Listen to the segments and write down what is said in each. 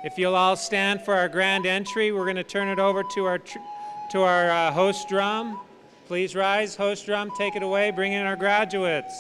If you'll all stand for our grand entry, we're going to turn it over to our host drum. Please rise, host drum, take it away, bring in our graduates.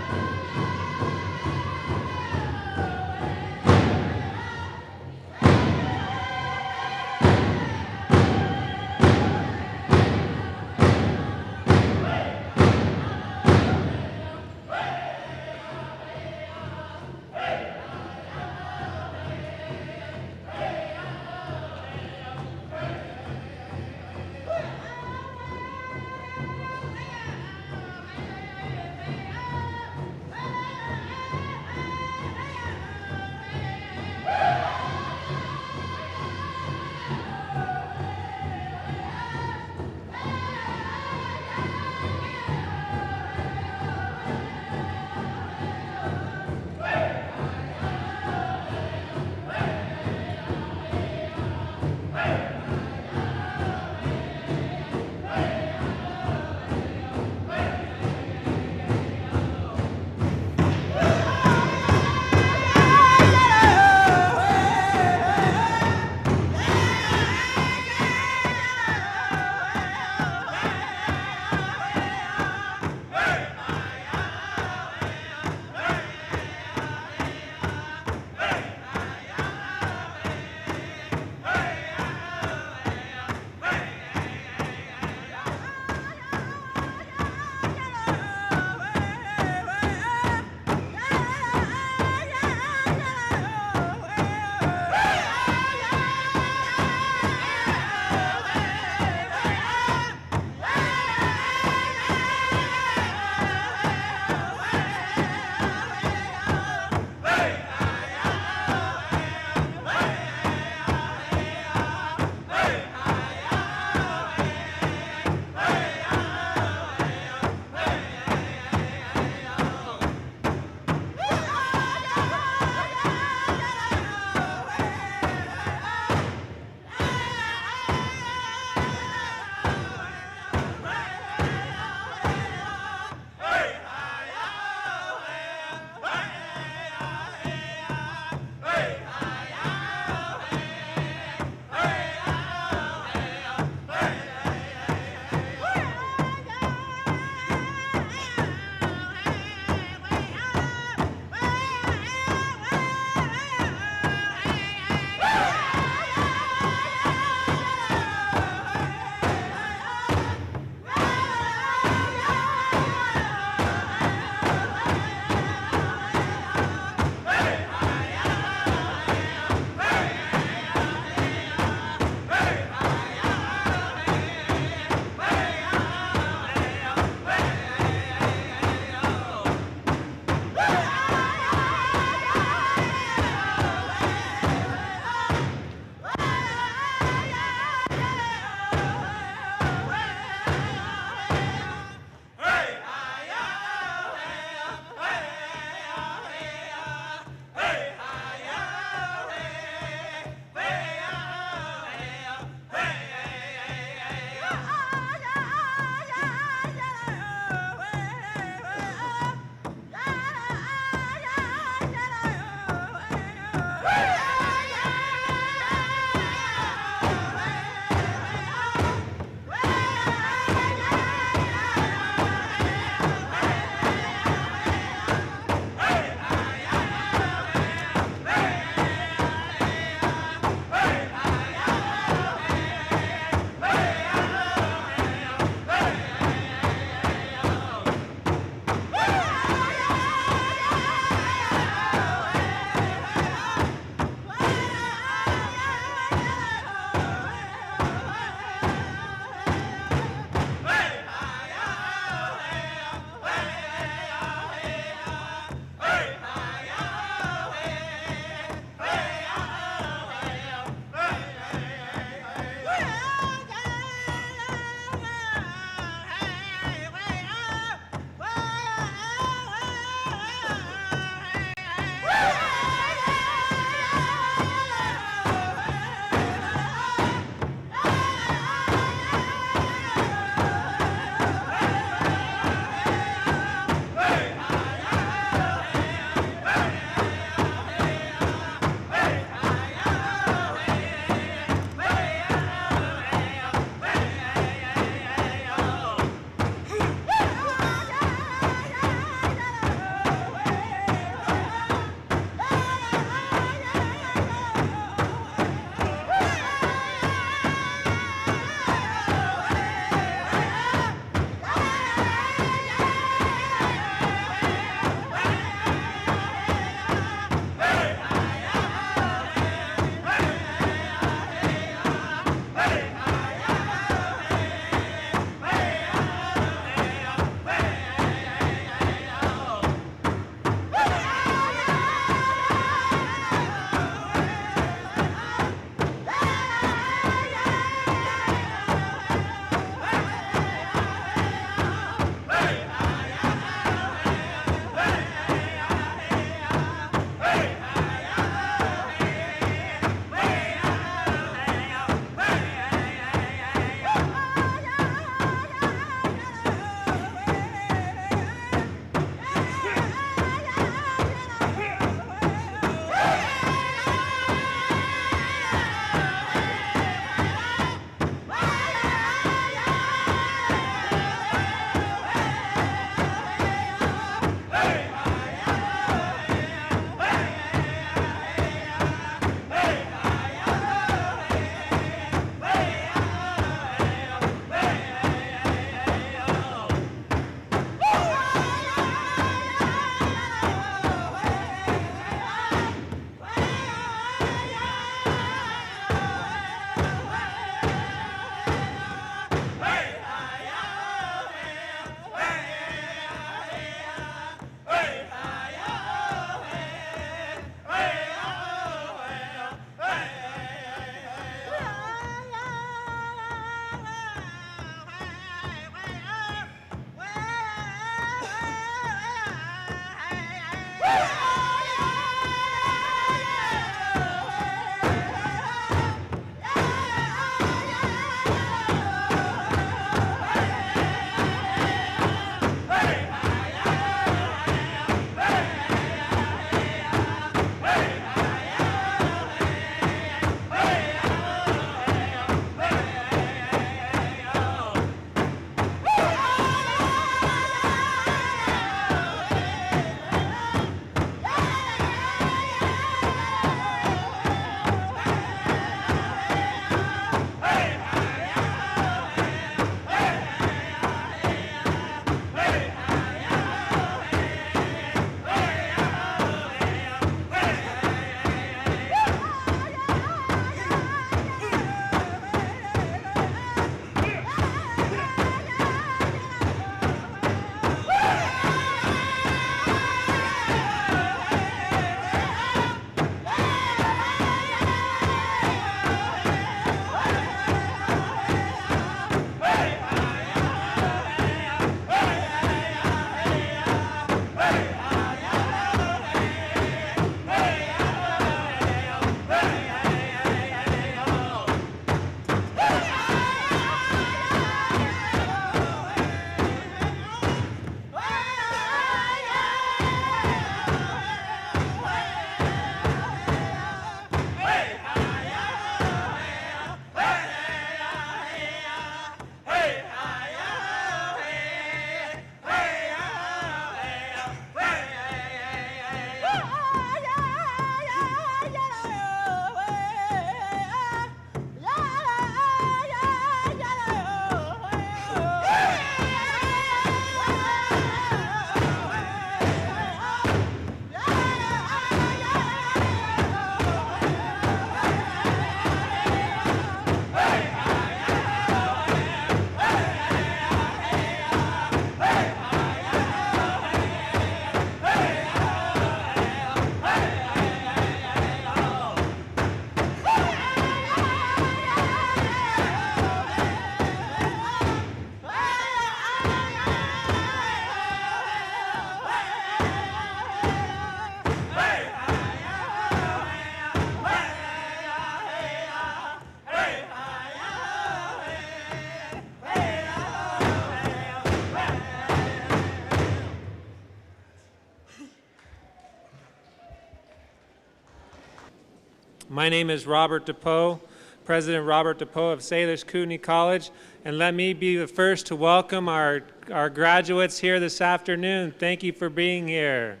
My name is Robert DePoe, President Robert DePoe of Salish Kootenai College, and let me be the first to welcome our graduates here this afternoon. Thank you for being here.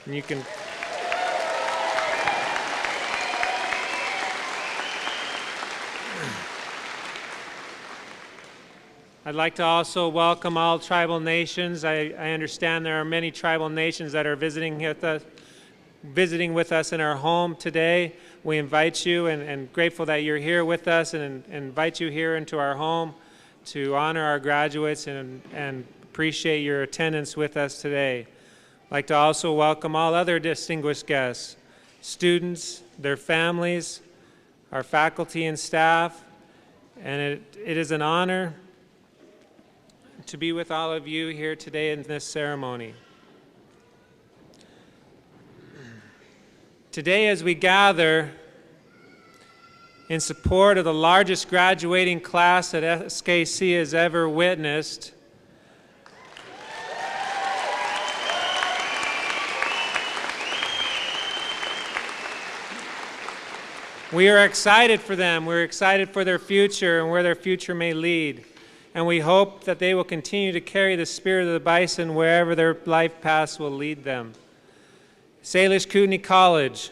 And you can... I'd like to also welcome all tribal nations. I understand there are many tribal nations that are visiting with us in our home today. We invite you and grateful that you're here with us and invite you here into our home to honor our graduates and appreciate your attendance with us today. I'd like to also welcome all other distinguished guests, students, their families, our faculty and staff, and it is an honor to be with all of you here today in this ceremony. Today, as we gather in support of the largest graduating class that SKC has ever witnessed, we are excited for them. We're excited for their future and where their future may lead. And we hope that they will continue to carry the spirit of the bison wherever their life paths will lead them. Salish Kootenai College,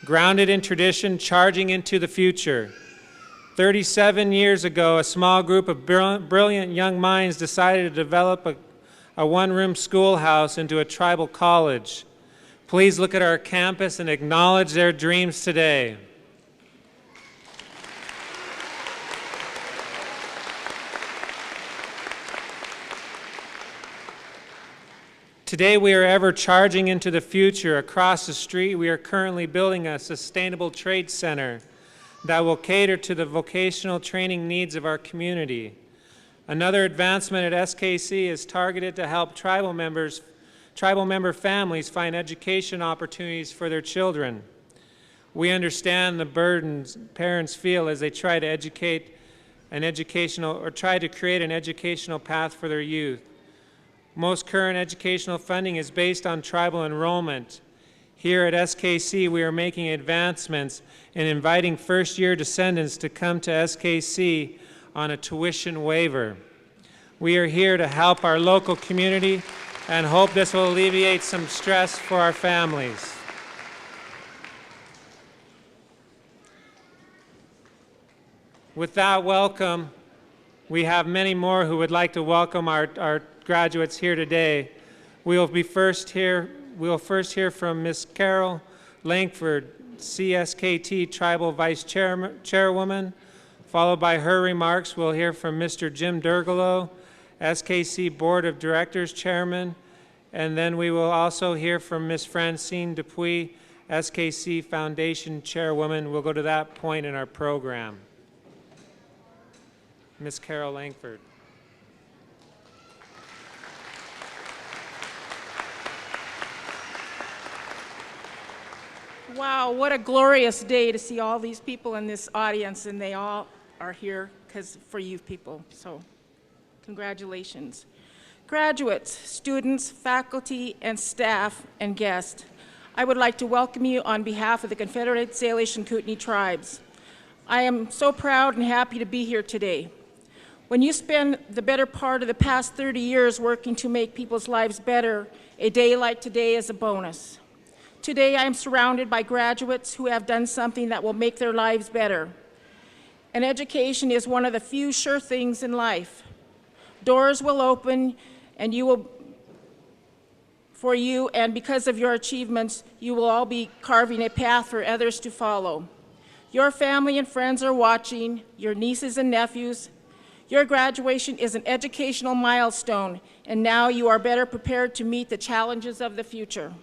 grounded in tradition, charging into the future. 37 years ago, a small group of brilliant young minds decided to develop a one-room schoolhouse into a tribal college. Please look at our campus and acknowledge their dreams today. Today we are ever charging into the future. Across the street we are currently building a sustainable trade center that will cater to the vocational training needs of our community. Another advancement at SKC is targeted to help tribal member families find education opportunities for their children. We understand the burdens parents feel as they try to create an educational path for their youth. Most current educational funding is based on tribal enrollment. Here at SKC, we are making advancements in inviting first-year descendants to come to SKC on a tuition waiver. We are here to help our local community and hope this will alleviate some stress for our families. With that welcome, we have many more who would like to welcome our graduates here today. We will first hear from Ms. Carol Langford, CSKT Tribal Vice Chairwoman. Followed by her remarks, we'll hear from Mr. Jim Durgalo, SKC Board of Directors Chairman, and then we will also hear from Ms. Francine Dupuis, SKC Foundation Chairwoman. We'll go to that point in our program. Ms. Carol Langford. Wow, what a glorious day to see all these people in this audience, and they all are here for you people, so congratulations. Graduates, students, faculty, and staff, and guests, I would like to welcome you on behalf of the Confederated Salish and Kootenai tribes. I am so proud and happy to be here today. When you spend the better part of the past 30 years working to make people's lives better, a day like today is a bonus. Today, I am surrounded by graduates who have done something that will make their lives better. And education is one of the few sure things in life. Doors will open, and for you, and because of your achievements, you will all be carving a path for others to follow. Your family and friends are watching, your nieces and nephews. Your graduation is an educational milestone, and now you are better prepared to meet the challenges of the future.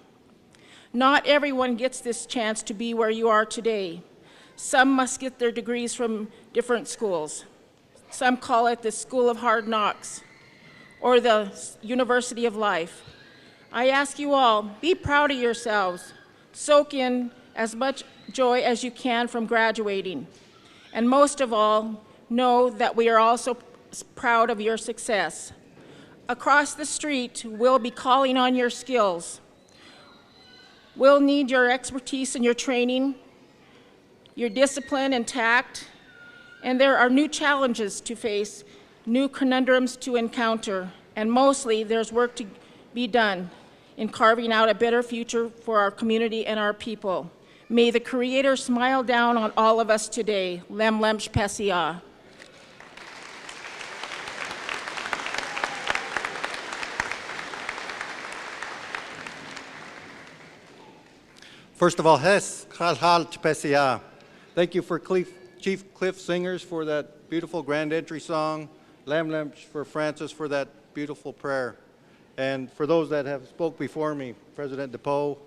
Not everyone gets this chance to be where you are today. Some must get their degrees from different schools. Some call it the School of Hard Knocks or the University of Life. I ask you all, be proud of yourselves. Soak in as much joy as you can from graduating. And most of all, know that we are also proud of your success. Across the street, we'll be calling on your skills. We'll need your expertise and your training. your discipline and tact, and there are new challenges to face, new conundrums to encounter, and mostly there's work to be done in carving out a better future for our community and our people. May the Creator smile down on all of us today. Lem Lem Shpesia. First of all, Hes Khalhal Shpesia. Thank you for Chief Cliff Singers for that beautiful grand entry song. Lem Lem for Francis for that beautiful prayer. And for those that have spoke before me, President DePoe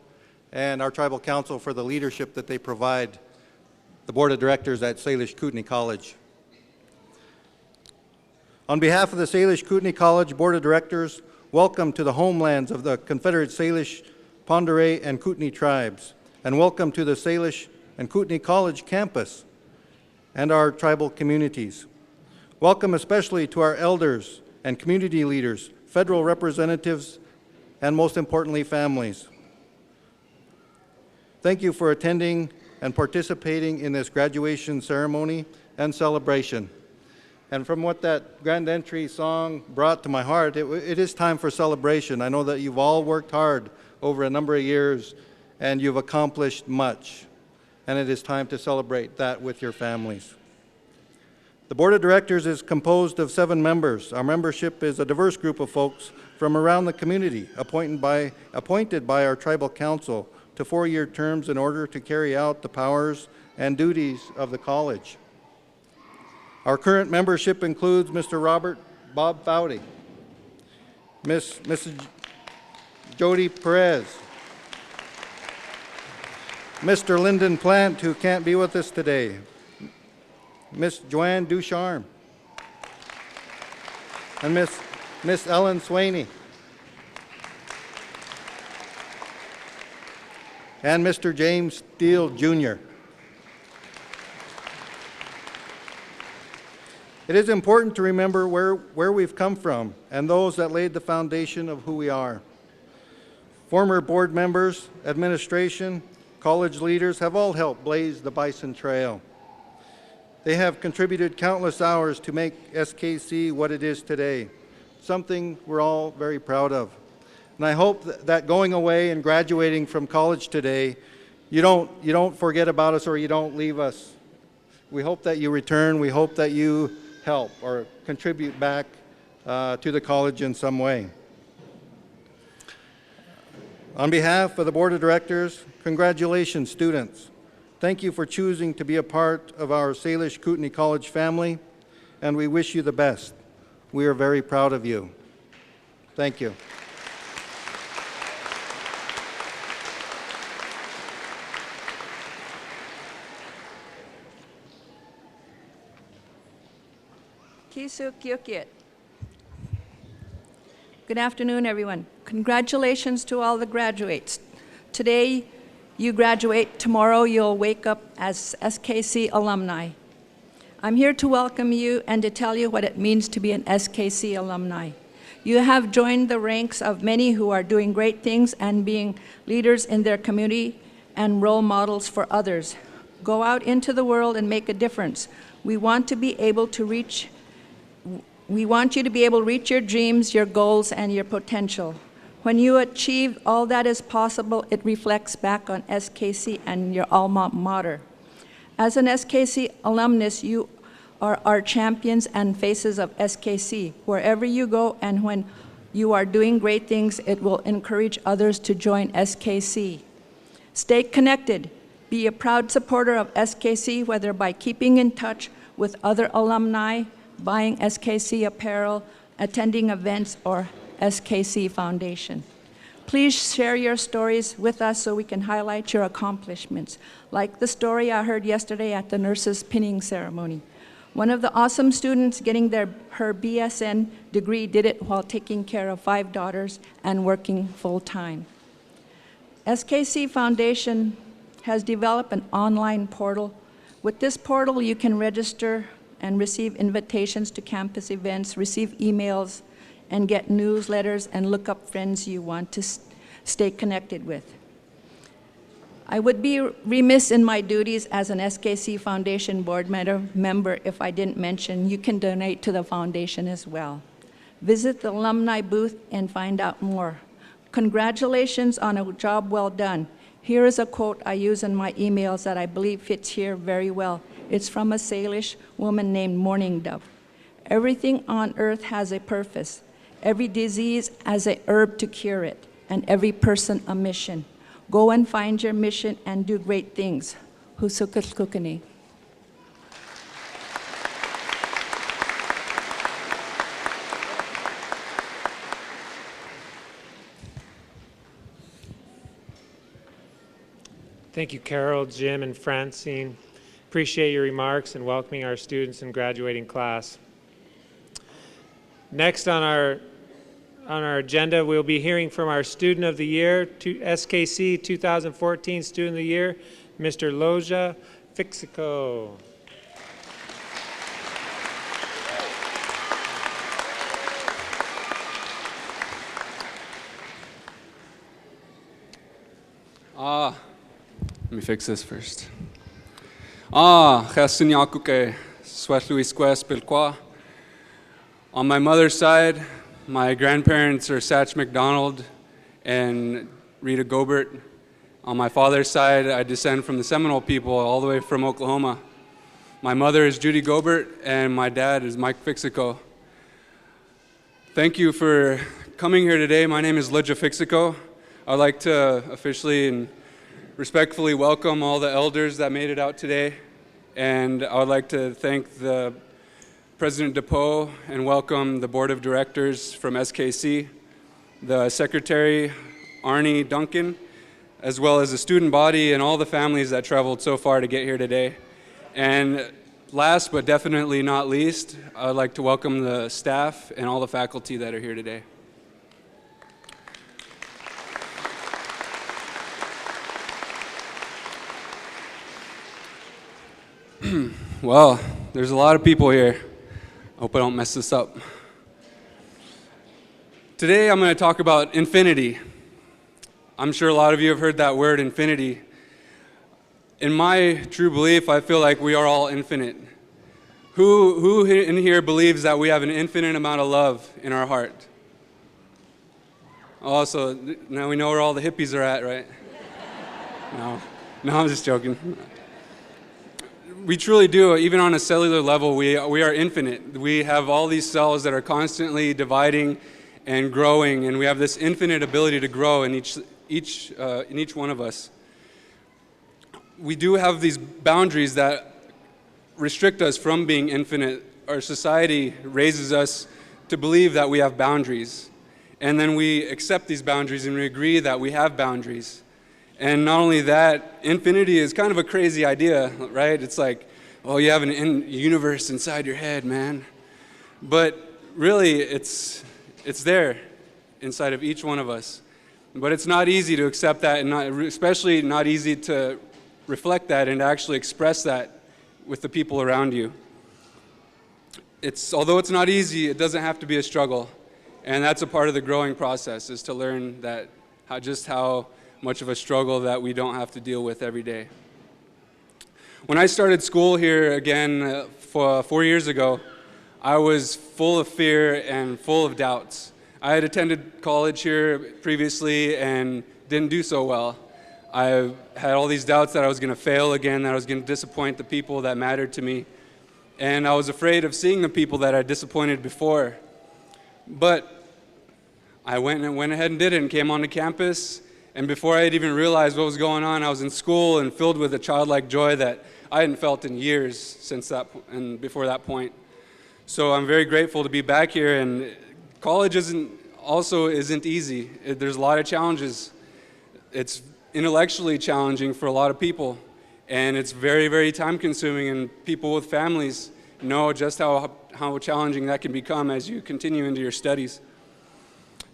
and our tribal council for the leadership that they provide, the board of directors at Salish Kootenai College. On behalf of the Salish Kootenai College Board of Directors, welcome to the homelands of the Confederate Salish, Pend d'Oreille, and Kootenai tribes, and welcome to the Salish and Kootenai College campus and our tribal communities. Welcome especially to our elders and community leaders, federal representatives, and most importantly, families. Thank you for attending and participating in this graduation ceremony and celebration. And from what that grand entry song brought to my heart, it is time for celebration. I know that you've all worked hard over a number of years and you've accomplished much. And it is time to celebrate that with your families. The Board of Directors is composed of 7 members. Our membership is a diverse group of folks from around the community, appointed by our tribal council to 4-year terms in order to carry out the powers and duties of the college. Our current membership includes Mr. Robert Bob Fowdy, Mrs. Jody Perez, Mr. Lyndon Plant, who can't be with us today, Miss Joanne Ducharme, and Miss Ellen Swaney, and Mr. James Steele, Jr. It is important to remember where we've come from and those that laid the foundation of who we are. Former board members, administration, college leaders have all helped blaze the Bison Trail. They have contributed countless hours to make SKC what it is today, something we're all very proud of. And I hope that going away and graduating from college today, you don't forget about us or you don't leave us. We hope that you return. We hope that you help or contribute back to the college in some way. On behalf of the Board of Directors, congratulations, students. Thank you for choosing to be a part of our Salish Kootenai College family, and we wish you the best. We are very proud of you. Thank you. Kisu Kyukyet. Good afternoon, everyone. Congratulations to all the graduates. Today, you graduate. Tomorrow, you'll wake up as SKC alumni. I'm here to welcome you and to tell you what it means to be an SKC alumni. You have joined the ranks of many who are doing great things and being leaders in their community and role models for others. Go out into the world and make a difference. We want you to be able to reach your dreams, your goals, and your potential. When you achieve all that is possible, it reflects back on SKC and your alma mater. As an SKC alumnus, you are our champions and faces of SKC. Wherever you go and when you are doing great things, it will encourage others to join SKC. Stay connected. Be a proud supporter of SKC, whether by keeping in touch with other alumni, buying SKC apparel, attending events, or SKC Foundation. Please share your stories with us so we can highlight your accomplishments, like the story I heard yesterday at the nurses' pinning ceremony. One of the awesome students getting her BSN degree did it while taking care of 5 daughters and working full-time. SKC Foundation has developed an online portal. With this portal, you can register and receive invitations to campus events, receive emails, and get newsletters and look up friends you want to stay connected with. I would be remiss in my duties as an SKC Foundation board member if I didn't mention you can donate to the foundation as well. Visit the alumni booth and find out more. Congratulations on a job well done. Here is a quote I use in my emails that I believe fits here very well. It's from a Salish woman named Morning Dove. Everything on earth has a purpose. Every disease has a herb to cure it, and every person a mission. Go and find your mission and do great things. Husukut Kootenai. Thank you, Carol, Jim, and Francine. Appreciate your remarks and welcoming our students and graduating class. Next on our agenda, we'll be hearing from our Student of the Year, SKC 2014 Student of the Year, Mr. Loja Fixico. Let me fix this first. On my mother's side, my grandparents are Satch McDonald and Rita Gobert. On my father's side, I descend from the Seminole people all the way from Oklahoma. My mother is Judy Gobert and my dad is Mike Fixico. Thank you for coming here today. My name is Loja Fixico. I'd like to officially and respectfully welcome all the elders that made it out today. And I would like to thank the President DePoe and welcome the Board of Directors from SKC, the Secretary Arnie Duncan, as well as the student body and all the families that traveled so far to get here today. And last but definitely not least, I'd like to welcome the staff and all the faculty that are here today. Well, there's a lot of people here. I hope I don't mess this up. Today I'm going to talk about infinity. I'm sure a lot of you have heard that word, infinity. In my true belief, I feel like we are all infinite. Who in here believes that we have an infinite amount of love in our heart? Also, now we know where all the hippies are at, right? No, I'm just joking. We truly do. Even on a cellular level, we are infinite. We have all these cells that are constantly dividing and growing, and we have this infinite ability to grow in each one of us. We do have these boundaries that restrict us from being infinite. Our society raises us to believe that we have boundaries, and then we accept these boundaries and we agree that we have boundaries. And not only that, infinity is kind of a crazy idea, right? It's like, oh, you have a universe inside your head, man. But really, it's there inside of each one of us. But it's not easy to accept that, and especially not easy to reflect that and actually express that with the people around you. Although it's not easy, it doesn't have to be a struggle. And that's a part of the growing process, is to learn that how much of a struggle that we don't have to deal with every day. When I started school here again 4 years ago, I was full of fear and full of doubts. I had attended college here previously and didn't do so well. I had all these doubts that I was going to fail again, that I was going to disappoint the people that mattered to me. And I was afraid of seeing the people that I disappointed before. But I went ahead and did it and came onto campus. And before I had even realized what was going on, I was in school and filled with a childlike joy that I hadn't felt in years since and before that point. So I'm very grateful to be back here. And college isn't easy. There's a lot of challenges. It's intellectually challenging for a lot of people, and it's very, very time-consuming. And people with families know just how challenging that can become as you continue into your studies.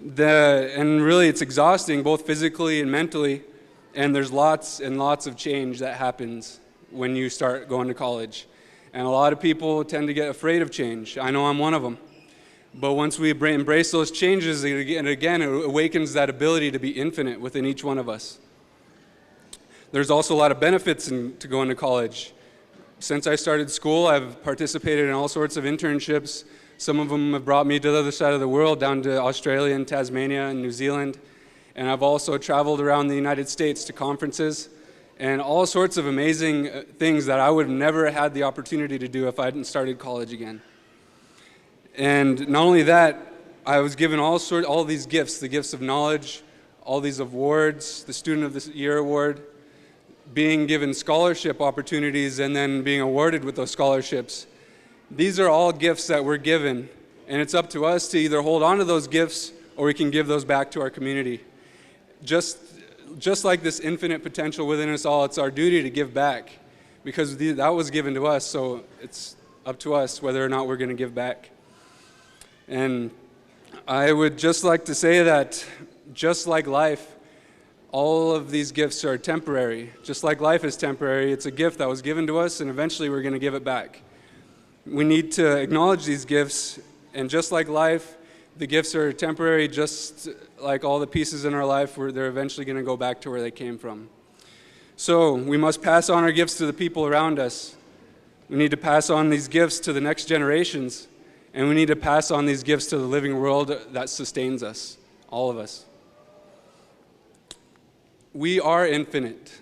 And really, it's exhausting, both physically and mentally, and there's lots and lots of change that happens when you start going to college. And a lot of people tend to get afraid of change. I know I'm one of them. But once we embrace those changes, again, it awakens that ability to be infinite within each one of us. There's also a lot of benefits to going to college. Since I started school, I've participated in all sorts of internships. Some of them have brought me to the other side of the world, down to Australia and Tasmania and New Zealand. And I've also traveled around the United States to conferences and all sorts of amazing things that I would have never had the opportunity to do if I hadn't started college again. And not only that, I was given all these gifts, the gifts of knowledge, all these awards, the Student of the Year award, being given scholarship opportunities and then being awarded with those scholarships. These are all gifts that we're given, and it's up to us to either hold on to those gifts or we can give those back to our community. Just like this infinite potential within us all, it's our duty to give back because that was given to us, so it's up to us whether or not we're going to give back. And I would just like to say that just like life, all of these gifts are temporary. Just like life is temporary, it's a gift that was given to us, and eventually we're going to give it back. We need to acknowledge these gifts, and just like life, the gifts are temporary, just like all the pieces in our life, they're eventually going to go back to where they came from. So we must pass on our gifts to the people around us. We need to pass on these gifts to the next generations, and we need to pass on these gifts to the living world that sustains us, all of us. We are infinite,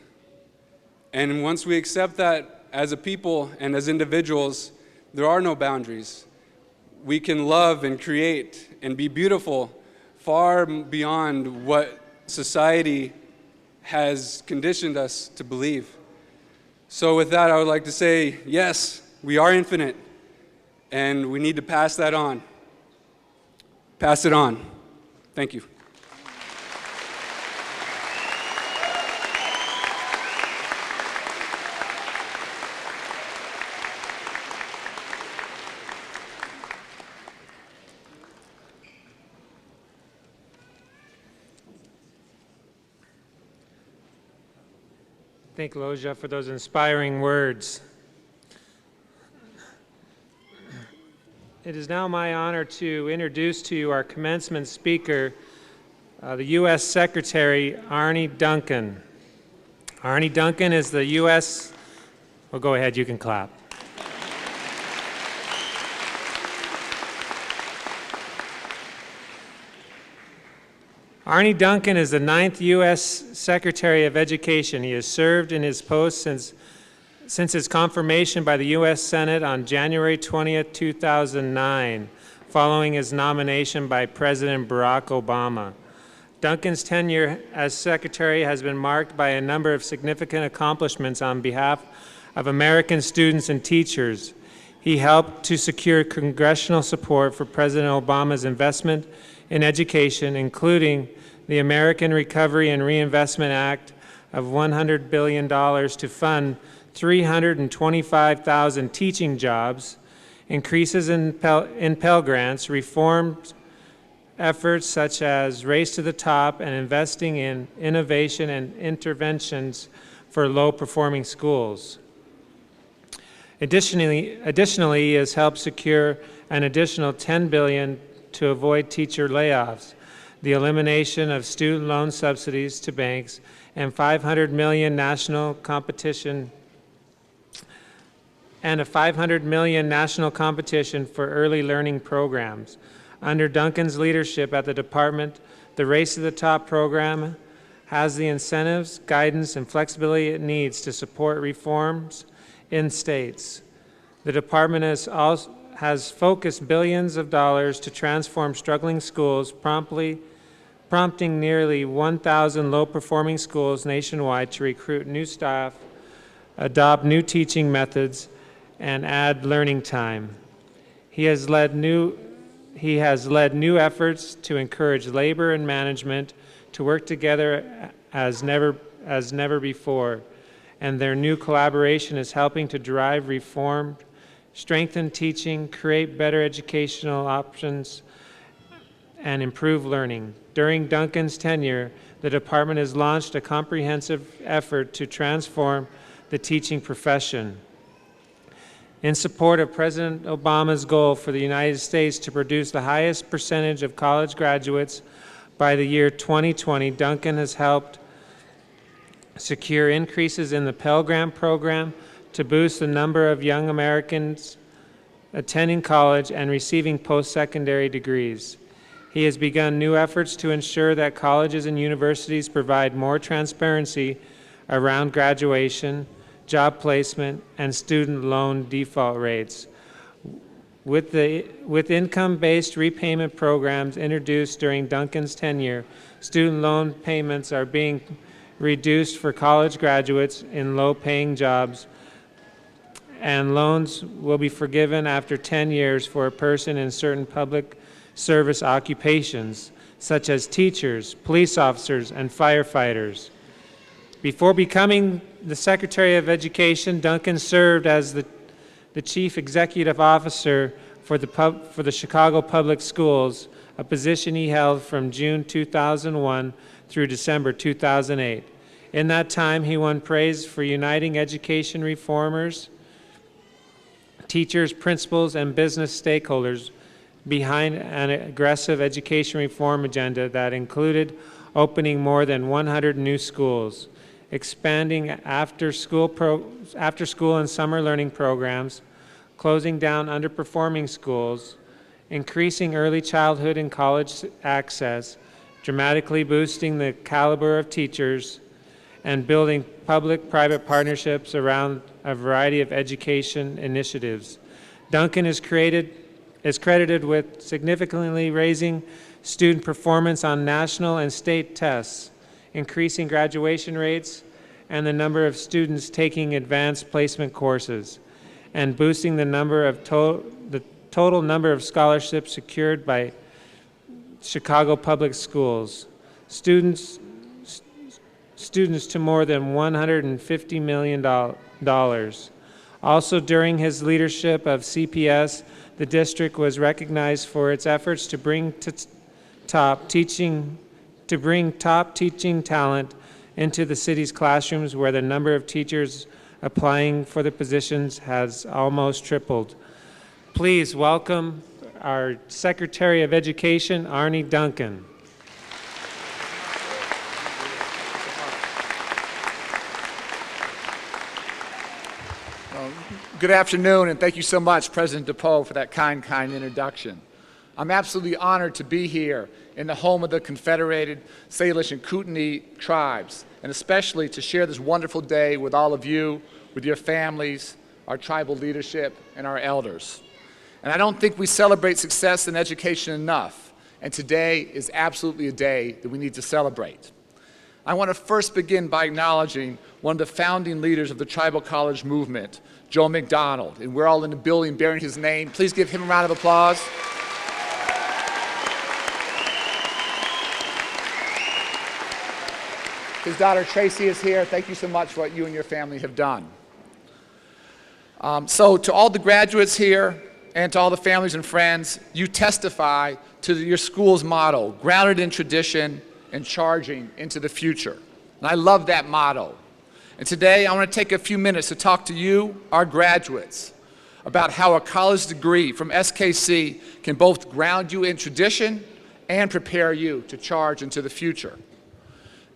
and once we accept that as a people and as individuals, there are no boundaries. We can love and create and be beautiful far beyond what society has conditioned us to believe. So with that, I would like to say, yes, we are infinite, and we need to pass that on. Pass it on. Thank you. Thank Loja for those inspiring words. It is now my honor to introduce to you our commencement speaker, the U.S. Secretary Arne Duncan. Arne Duncan is the U.S. Well, go ahead, you can clap. Arne Duncan is the 9th U.S. Secretary of Education. He has served in his post since his confirmation by the U.S. Senate on January 20th, 2009, following his nomination by President Barack Obama. Duncan's tenure as Secretary has been marked by a number of significant accomplishments on behalf of American students and teachers. He helped to secure congressional support for President Obama's investment in education, including the American Recovery and Reinvestment Act of $100 billion to fund 325,000 teaching jobs, increases in Pell Grants, reformed efforts such as Race to the Top, and investing in innovation and interventions for low-performing schools. Additionally, he has helped secure an additional $10 billion to avoid teacher layoffs, the elimination of student loan subsidies to banks, and $500 million national competition for early learning programs. Under Duncan's leadership at the department, the Race to the Top program has the incentives, guidance, and flexibility it needs to support reforms in states. The department has focused billions of dollars to transform struggling schools, prompting nearly 1,000 low-performing schools nationwide to recruit new staff, adopt new teaching methods, and add learning time. He has led new efforts to encourage labor and management to work together as never before, and their new collaboration is helping to drive reform, strengthen teaching, create better educational options, and improve learning. During Duncan's tenure, the department has launched a comprehensive effort to transform the teaching profession. In support of President Obama's goal for the United States to produce the highest percentage of college graduates by the year 2020, Duncan has helped secure increases in the Pell Grant program to boost the number of young Americans attending college and receiving post-secondary degrees. He has begun new efforts to ensure that colleges and universities provide more transparency around graduation, job placement, and student loan default rates. With income-based repayment programs introduced during Duncan's tenure, student loan payments are being reduced for college graduates in low-paying jobs, and loans will be forgiven after 10 years for a person in certain public service occupations, such as teachers, police officers, and firefighters. Before becoming the Secretary of Education, Duncan served as the Chief Executive Officer for the Chicago Public Schools, a position he held from June 2001 through December 2008. In that time, he won praise for uniting education reformers, teachers, principals, and business stakeholders behind an aggressive education reform agenda that included opening more than 100 new schools, expanding after-school and summer learning programs, closing down underperforming schools, increasing early childhood and college access, dramatically boosting the caliber of teachers, and building public-private partnerships around a variety of education initiatives. Duncan is credited with significantly raising student performance on national and state tests, increasing graduation rates and the number of students taking advanced placement courses, and boosting the total number of scholarships secured by Chicago Public Schools. Students to more than $150 million. Also, during his leadership of CPS, the district was recognized for its efforts to bring top teaching talent into the city's classrooms, where the number of teachers applying for the positions has almost tripled. Please welcome our Secretary of Education, Arnie Duncan. Good afternoon, and thank you so much, President DePoe, for that kind introduction. I'm absolutely honored to be here in the home of the Confederated Salish and Kootenai tribes, and especially to share this wonderful day with all of you, with your families, our tribal leadership, and our elders. And I don't think we celebrate success in education enough, and today is absolutely a day that we need to celebrate. I want to first begin by acknowledging one of the founding leaders of the tribal college movement, Joe McDonald, and we're all in the building bearing his name. Please give him a round of applause. His daughter Tracy is here. Thank you so much for what you and your family have done. So to all the graduates here and to all the families and friends, you testify to your school's motto, grounded in tradition and charging into the future. And I love that motto. And today I want to take a few minutes to talk to you, our graduates, about how a college degree from SKC can both ground you in tradition and prepare you to charge into the future.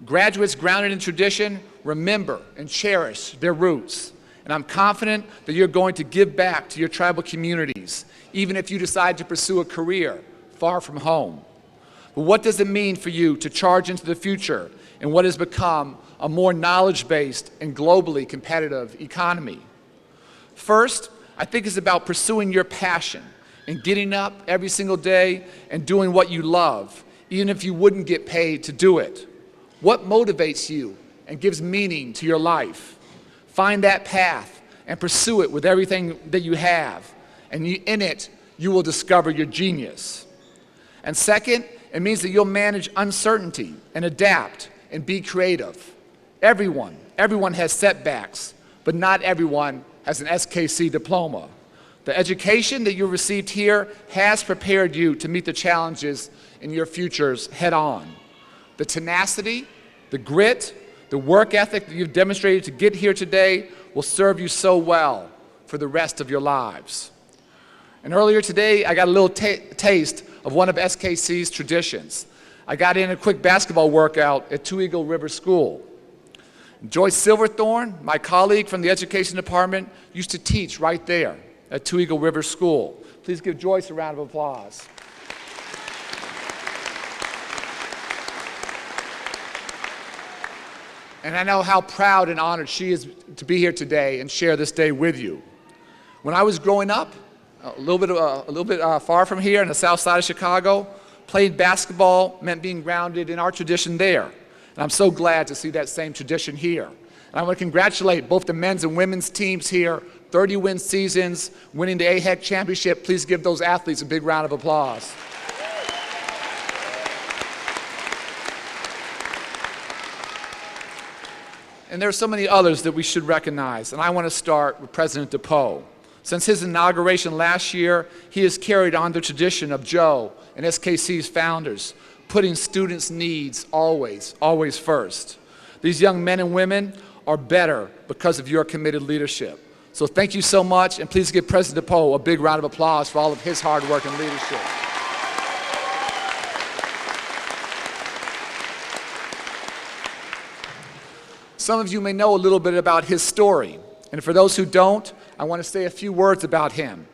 Graduates grounded in tradition remember and cherish their roots. And I'm confident that you're going to give back to your tribal communities, even if you decide to pursue a career far from home. But what does it mean for you to charge into the future in what has become a more knowledge-based and globally competitive economy? First, I think it's about pursuing your passion and getting up every single day and doing what you love, even if you wouldn't get paid to do it. What motivates you and gives meaning to your life? Find that path and pursue it with everything that you have, and in it, you will discover your genius. And second, it means that you'll manage uncertainty and adapt and be creative. Everyone has setbacks, but not everyone has an SKC diploma. The education that you received here has prepared you to meet the challenges in your futures head on. The tenacity, the grit, the work ethic that you've demonstrated to get here today will serve you so well for the rest of your lives. And earlier today, I got a little taste of one of SKC's traditions. I got in a quick basketball workout at Two Eagle River School. Joyce Silverthorne, my colleague from the Education Department, used to teach right there at Two Eagle River School. Please give Joyce a round of applause. And I know how proud and honored she is to be here today and share this day with you. When I was growing up, a little bit far from here in the south side of Chicago, playing basketball meant being grounded in our tradition there. And I'm so glad to see that same tradition here. And I want to congratulate both the men's and women's teams here, 30-win seasons, winning the AHEC championship. Please give those athletes a big round of applause. And there are so many others that we should recognize, and I want to start with President DePoe. Since his inauguration last year, he has carried on the tradition of Joe and SKC's founders, putting students' needs always, always first. These young men and women are better because of your committed leadership. So thank you so much, and please give President DePoe a big round of applause for all of his hard work and leadership. Some of you may know a little bit about his story, and for those who don't, I want to say a few words about him.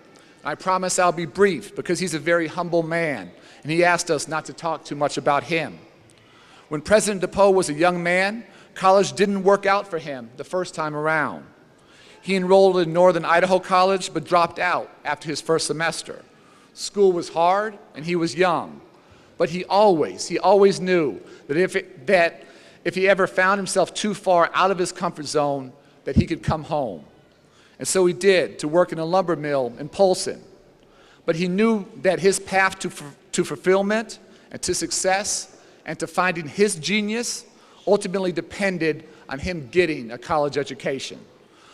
I promise I'll be brief because he's a very humble man, and he asked us not to talk too much about him. When President DePoe was a young man, college didn't work out for him the first time around. He enrolled in Northern Idaho College but dropped out after his first semester. School was hard and he was young, but he always knew that if he ever found himself too far out of his comfort zone, that he could come home. And so he did, to work in a lumber mill in Polson. But he knew that his path to fulfillment and to success and to finding his genius ultimately depended on him getting a college education.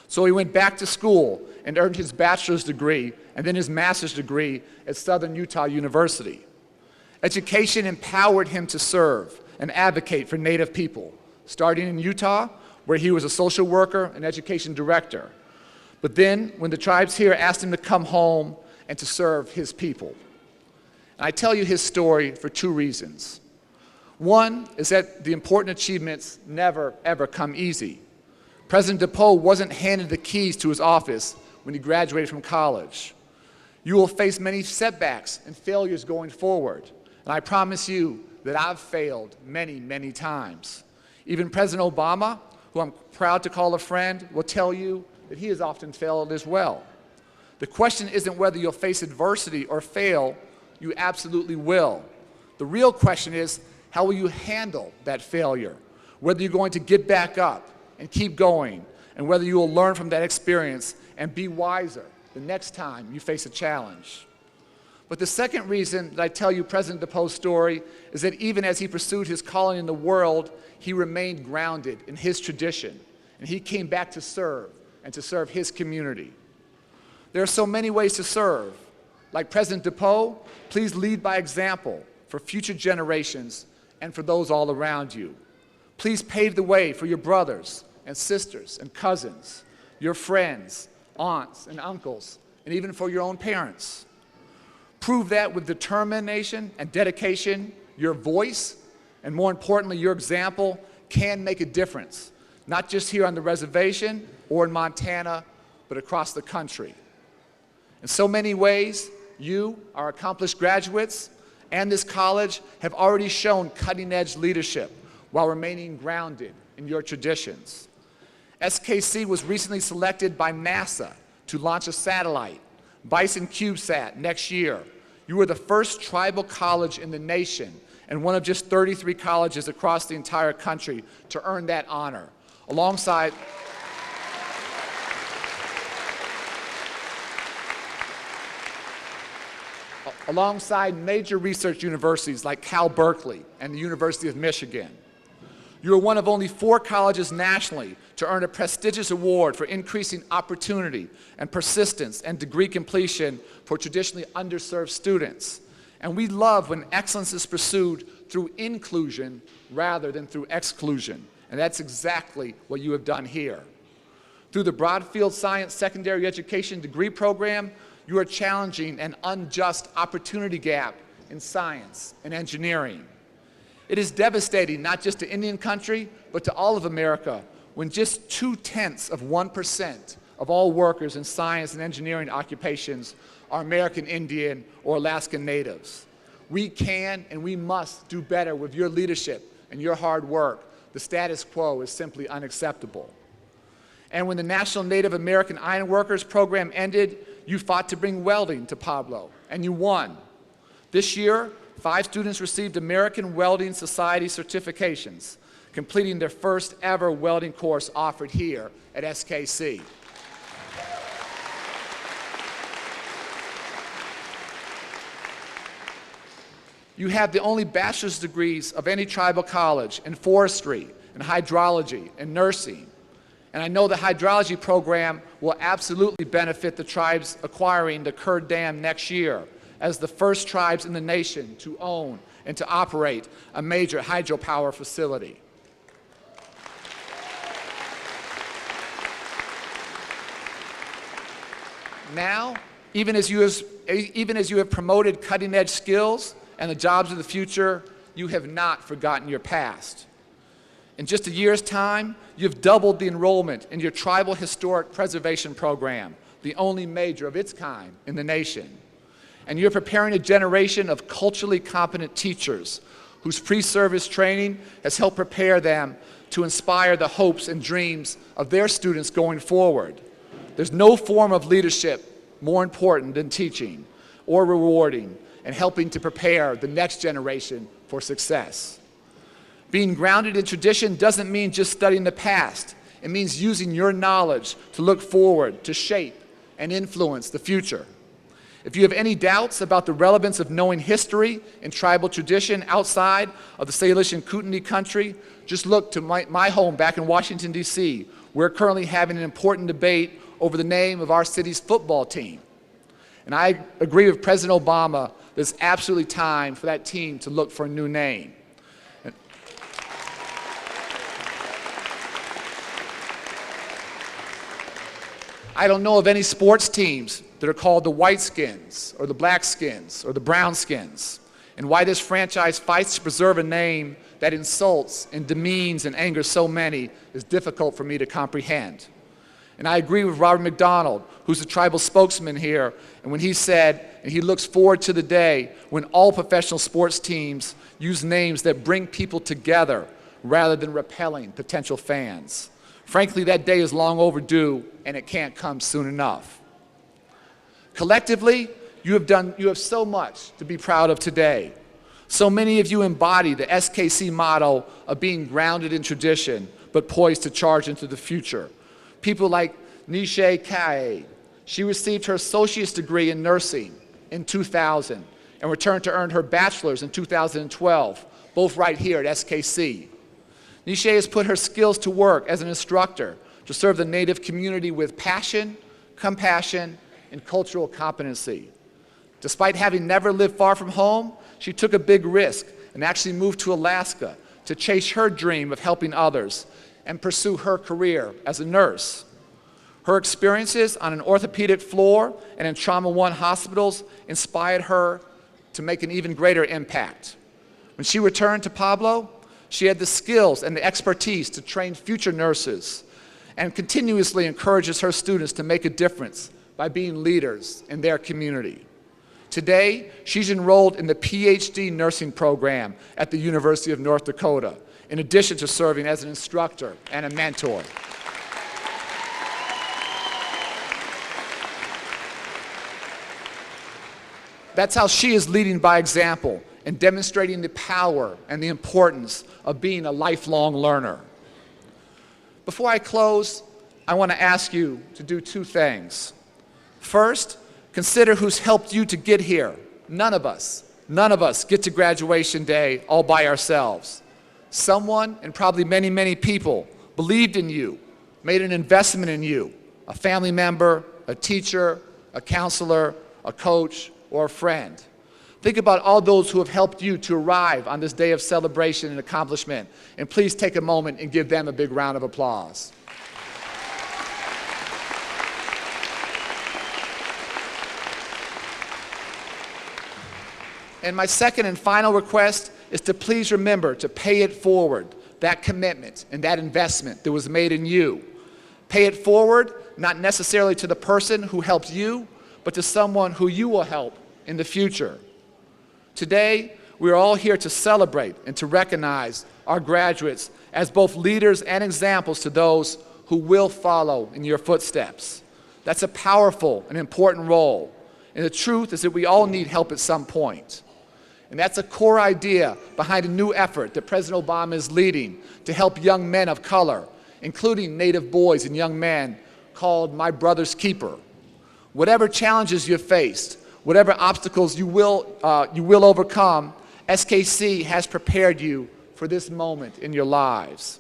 So he went back to school and earned his bachelor's degree and then his master's degree at Southern Utah University. Education empowered him to serve and advocate for Native people, starting in Utah, where he was a social worker and education director. But then, when the tribes here asked him to come home and to serve his people. And I tell you his story for two reasons. One is that the important achievements never, ever come easy. President DePoe wasn't handed the keys to his office when he graduated from college. You will face many setbacks and failures going forward. And I promise you that I've failed many, many times. Even President Obama, who I'm proud to call a friend, will tell you that he has often failed as well. The question isn't whether you'll face adversity or fail. You absolutely will. The real question is, how will you handle that failure? Whether you're going to get back up and keep going, and whether you will learn from that experience and be wiser the next time you face a challenge. But the second reason that I tell you President DePoe's story is that even as he pursued his calling in the world, he remained grounded in his tradition, and he came back to serve and to serve his community. There are so many ways to serve. Like President DePoe, please lead by example for future generations and for those all around you. Please pave the way for your brothers and sisters and cousins, your friends, aunts and uncles, and even for your own parents. Prove that with determination and dedication, your voice, and more importantly, your example can make a difference, not just here on the reservation or in Montana, but across the country. In so many ways, you, our accomplished graduates, and this college have already shown cutting-edge leadership while remaining grounded in your traditions. SKC was recently selected by NASA to launch a satellite, Bison CubeSat, next year. You are the first tribal college in the nation and one of just 33 colleges across the entire country to earn that honor, alongside major research universities like Cal Berkeley and the University of Michigan. You are one of only 4 colleges nationally to earn a prestigious award for increasing opportunity and persistence and degree completion for traditionally underserved students. And we love when excellence is pursued through inclusion rather than through exclusion. And that's exactly what you have done here. Through the Broadfield Science Secondary Education degree program, you are challenging an unjust opportunity gap in science and engineering. It is devastating not just to Indian country, but to all of America, when just 0.2% of all workers in science and engineering occupations are American Indian or Alaskan Natives. We can and we must do better with your leadership and your hard work. The status quo is simply unacceptable. And when the National Native American Iron Workers program ended, you fought to bring welding to Pablo, and you won. This year, 5 students received American Welding Society certifications, completing their first ever welding course offered here at SKC. You have the only bachelor's degrees of any tribal college in forestry, and hydrology, and nursing. And I know the hydrology program will absolutely benefit the tribes acquiring the Kerr Dam next year as the first tribes in the nation to own and to operate a major hydropower facility. Now, even as you have promoted cutting-edge skills and the jobs of the future, you have not forgotten your past. In just a year's time, you've doubled the enrollment in your Tribal Historic Preservation Program, the only major of its kind in the nation. And you're preparing a generation of culturally competent teachers whose pre-service training has helped prepare them to inspire the hopes and dreams of their students going forward. There's no form of leadership more important than teaching or rewarding and helping to prepare the next generation for success. Being grounded in tradition doesn't mean just studying the past. It means using your knowledge to look forward, to shape and influence the future. If you have any doubts about the relevance of knowing history and tribal tradition outside of the Salish and Kootenai country, just look to my home back in Washington, D.C. We're currently having an important debate over the name of our city's football team. And I agree with President Obama, there's absolutely time for that team to look for a new name. I don't know of any sports teams that are called the Whiteskins or the Blackskins or the Brownskins. And why this franchise fights to preserve a name that insults and demeans and angers so many is difficult for me to comprehend. And I agree with Robert McDonald, who's the tribal spokesman here, and when he said, and he looks forward to the day when all professional sports teams use names that bring people together rather than repelling potential fans. Frankly, that day is long overdue, and it can't come soon enough. Collectively, you have so much to be proud of today. So many of you embody the SKC motto of being grounded in tradition, but poised to charge into the future. People like Nishe Kae. She received her associate's degree in nursing in 2000 and returned to earn her bachelor's in 2012, both right here at SKC. Nishe has put her skills to work as an instructor to serve the Native community with passion, compassion, and cultural competency. Despite having never lived far from home, she took a big risk and actually moved to Alaska to chase her dream of helping others and pursue her career as a nurse. Her experiences on an orthopedic floor and in Trauma One hospitals inspired her to make an even greater impact. When she returned to Pablo, she had the skills and the expertise to train future nurses and continuously encourages her students to make a difference by being leaders in their community. Today, she's enrolled in the PhD nursing program at the University of North Dakota, in addition to serving as an instructor and a mentor. That's how she is leading by example and demonstrating the power and the importance of being a lifelong learner. Before I close, I want to ask you to do 2 things. First, consider who's helped you to get here. None of us get to graduation day all by ourselves. Someone, and probably many, many people, believed in you, made an investment in you, a family member, a teacher, a counselor, a coach, or a friend. Think about all those who have helped you to arrive on this day of celebration and accomplishment, and please take a moment and give them a big round of applause. And my second and final request is to please remember to pay it forward. that commitment and that investment that was made in you. Pay it forward, not necessarily to the person who helped you, but to someone who you will help in the future. Today, we are all here to celebrate and to recognize our graduates as both leaders and examples to those who will follow in your footsteps. That's a powerful and important role. And the truth is that we all need help at some point. And that's a core idea behind a new effort that President Obama is leading to help young men of color, including Native boys and young men, called My Brother's Keeper. Whatever challenges you've faced, whatever obstacles you will overcome, SKC has prepared you for this moment in your lives.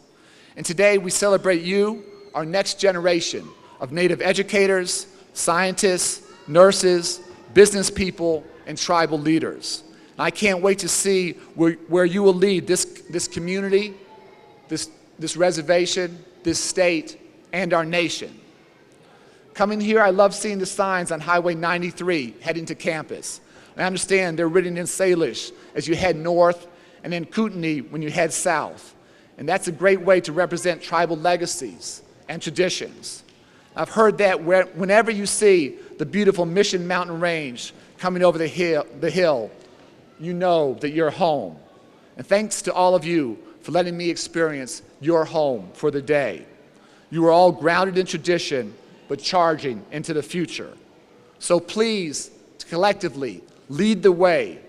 And today we celebrate you, our next generation of Native educators, scientists, nurses, business people, and tribal leaders. And I can't wait to see where you will lead this community, this reservation, this state, and our nation. Coming here, I love seeing the signs on Highway 93 heading to campus. I understand they're written in Salish as you head north, and in Kootenai when you head south. And that's a great way to represent tribal legacies and traditions. I've heard that whenever you see the beautiful Mission Mountain Range coming over the hill, you know that you're home. And thanks to all of you for letting me experience your home for the day. You are all grounded in tradition, but charging into the future. So please, collectively, lead the way.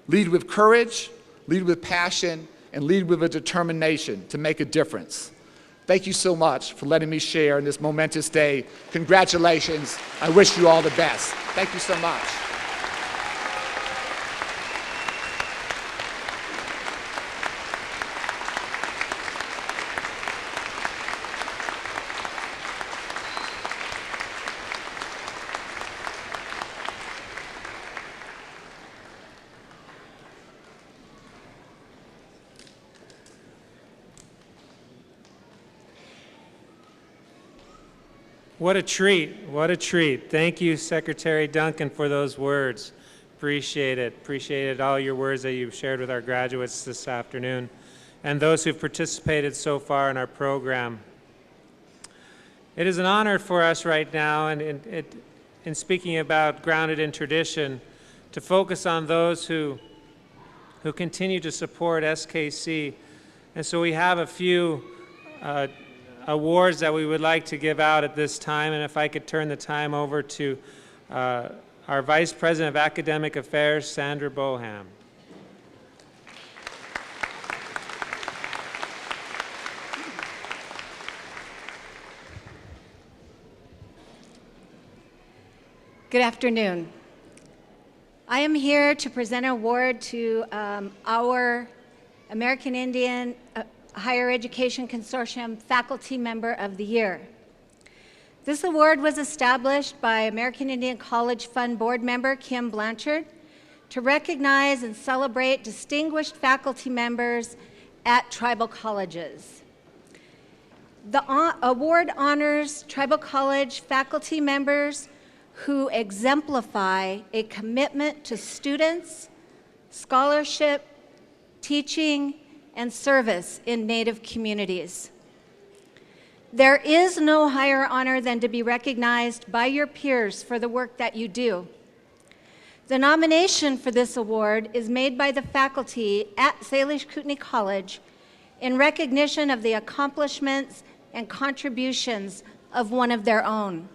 Lead with courage, lead with passion, and lead with a determination to make a difference. Thank you so much for letting me share in this momentous day. Congratulations. I wish you all the best. Thank you so much. What a treat, what a treat. Thank you, Secretary Duncan, for those words. Appreciate it. Appreciated all your words that you've shared with our graduates this afternoon and those who've participated so far in our program. It is an honor for us right now, and in speaking about grounded in tradition, to focus on those who continue to support SKC. And so we have a few awards that we would like to give out at this time, and if I could turn the time over to our Vice President of Academic Affairs, Sandra Boham. Good afternoon. I am here to present an award to our American Indian Higher Education Consortium Faculty Member of the Year. This award was established by American Indian College Fund Board member Kim Blanchard to recognize and celebrate distinguished faculty members at tribal colleges. The award honors tribal college faculty members who exemplify a commitment to students, scholarship, teaching, and service in Native communities. There is no higher honor than to be recognized by your peers for the work that you do. The nomination for this award is made by the faculty at Salish Kootenai College in recognition of the accomplishments and contributions of one of their own.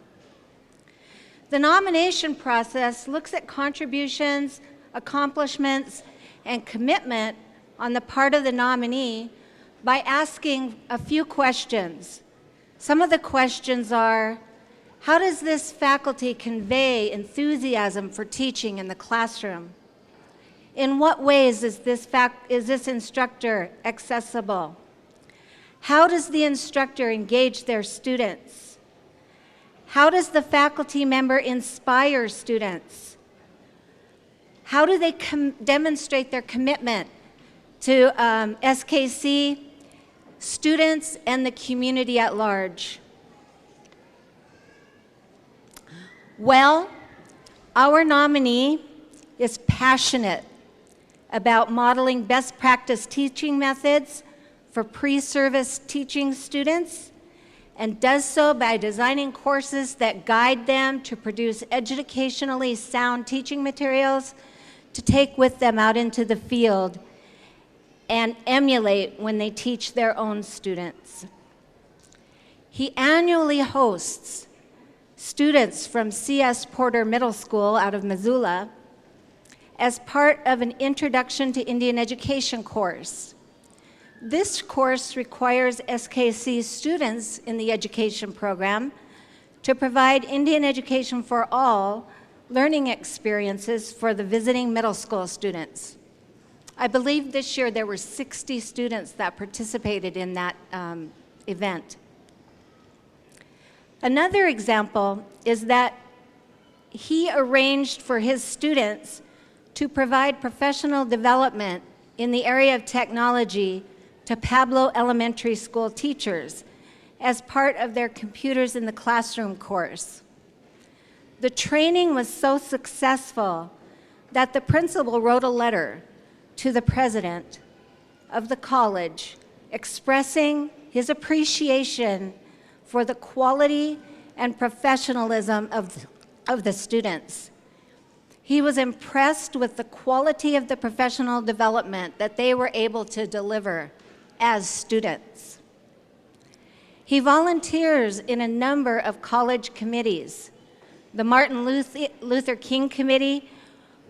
The nomination process looks at contributions, accomplishments, and commitment on the part of the nominee by asking a few questions. Some of the questions are, how does this faculty convey enthusiasm for teaching in the classroom? In what ways is this instructor accessible? How does the instructor engage their students? How does the faculty member inspire students? How do they demonstrate their commitment to SKC, students, and the community at large? Well, our nominee is passionate about modeling best practice teaching methods for pre-service teaching students and does so by designing courses that guide them to produce educationally sound teaching materials to take with them out into the field and emulate when they teach their own students. He annually hosts students from C.S. Porter Middle School out of Missoula as part of an Introduction to Indian Education course. This course requires SKC students in the education program to provide Indian education for all learning experiences for the visiting middle school students. I believe this year there were 60 students that participated in that event. Another example is that he arranged for his students to provide professional development in the area of technology to Pablo Elementary School teachers as part of their Computers in the Classroom course. The training was so successful that the principal wrote a letter to the president of the college expressing his appreciation for the quality and professionalism of the students. He was impressed with the quality of the professional development that they were able to deliver as students. He volunteers in a number of college committees. The Martin Luther King Committee,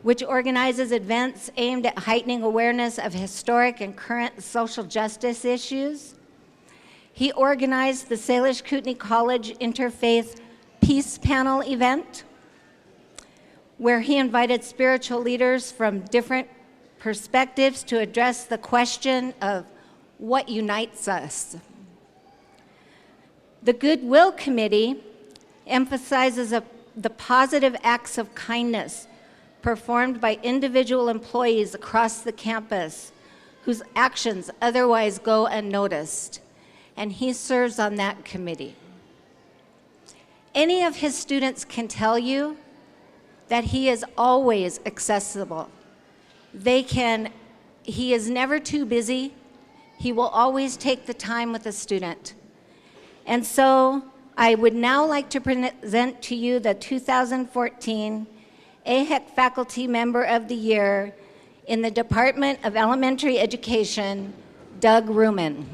which organizes events aimed at heightening awareness of historic and current social justice issues. He organized the Salish Kootenai College Interfaith Peace Panel event, where he invited spiritual leaders from different perspectives to address the question of what unites us. The Goodwill Committee emphasizes the positive acts of kindness performed by individual employees across the campus whose actions otherwise go unnoticed, and he serves on that committee. Any of his students can tell you that he is always accessible. He is never too busy. He will always take the time with a student. And so I would now like to present to you the 2014 AHEC Faculty Member of the Year in the Department of Elementary Education, Doug Ruman.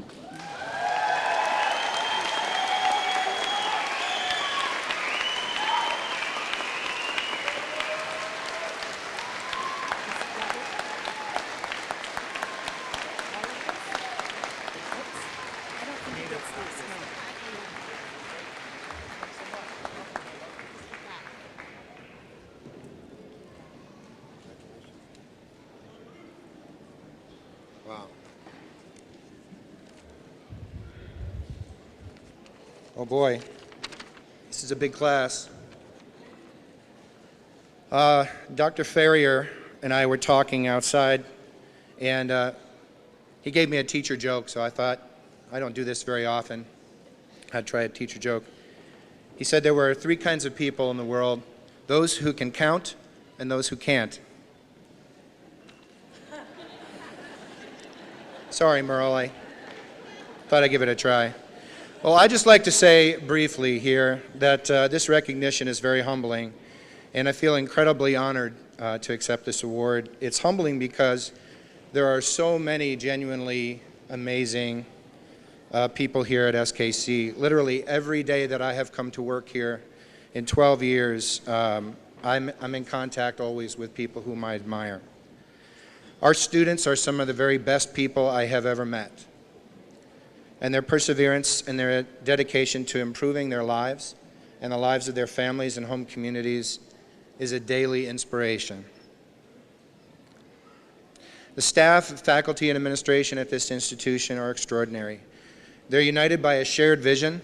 Wow. Oh boy, this is a big class. Dr. Ferrier and I were talking outside, and he gave me a teacher joke, so I thought, I don't do this very often. I'd try a teacher joke. He said there were three kinds of people in the world: those who can count and those who can't. Sorry, Merle, I thought I'd give it a try. Well, I'd just like to say briefly here that this recognition is very humbling, and I feel incredibly honored to accept this award. It's humbling because there are so many genuinely amazing people here at SKC. Literally every day that I have come to work here in 12 years, I'm in contact always with people whom I admire. Our students are some of the very best people I have ever met, and their perseverance and their dedication to improving their lives and the lives of their families and home communities is a daily inspiration. The staff, faculty, and administration at this institution are extraordinary. They're united by a shared vision,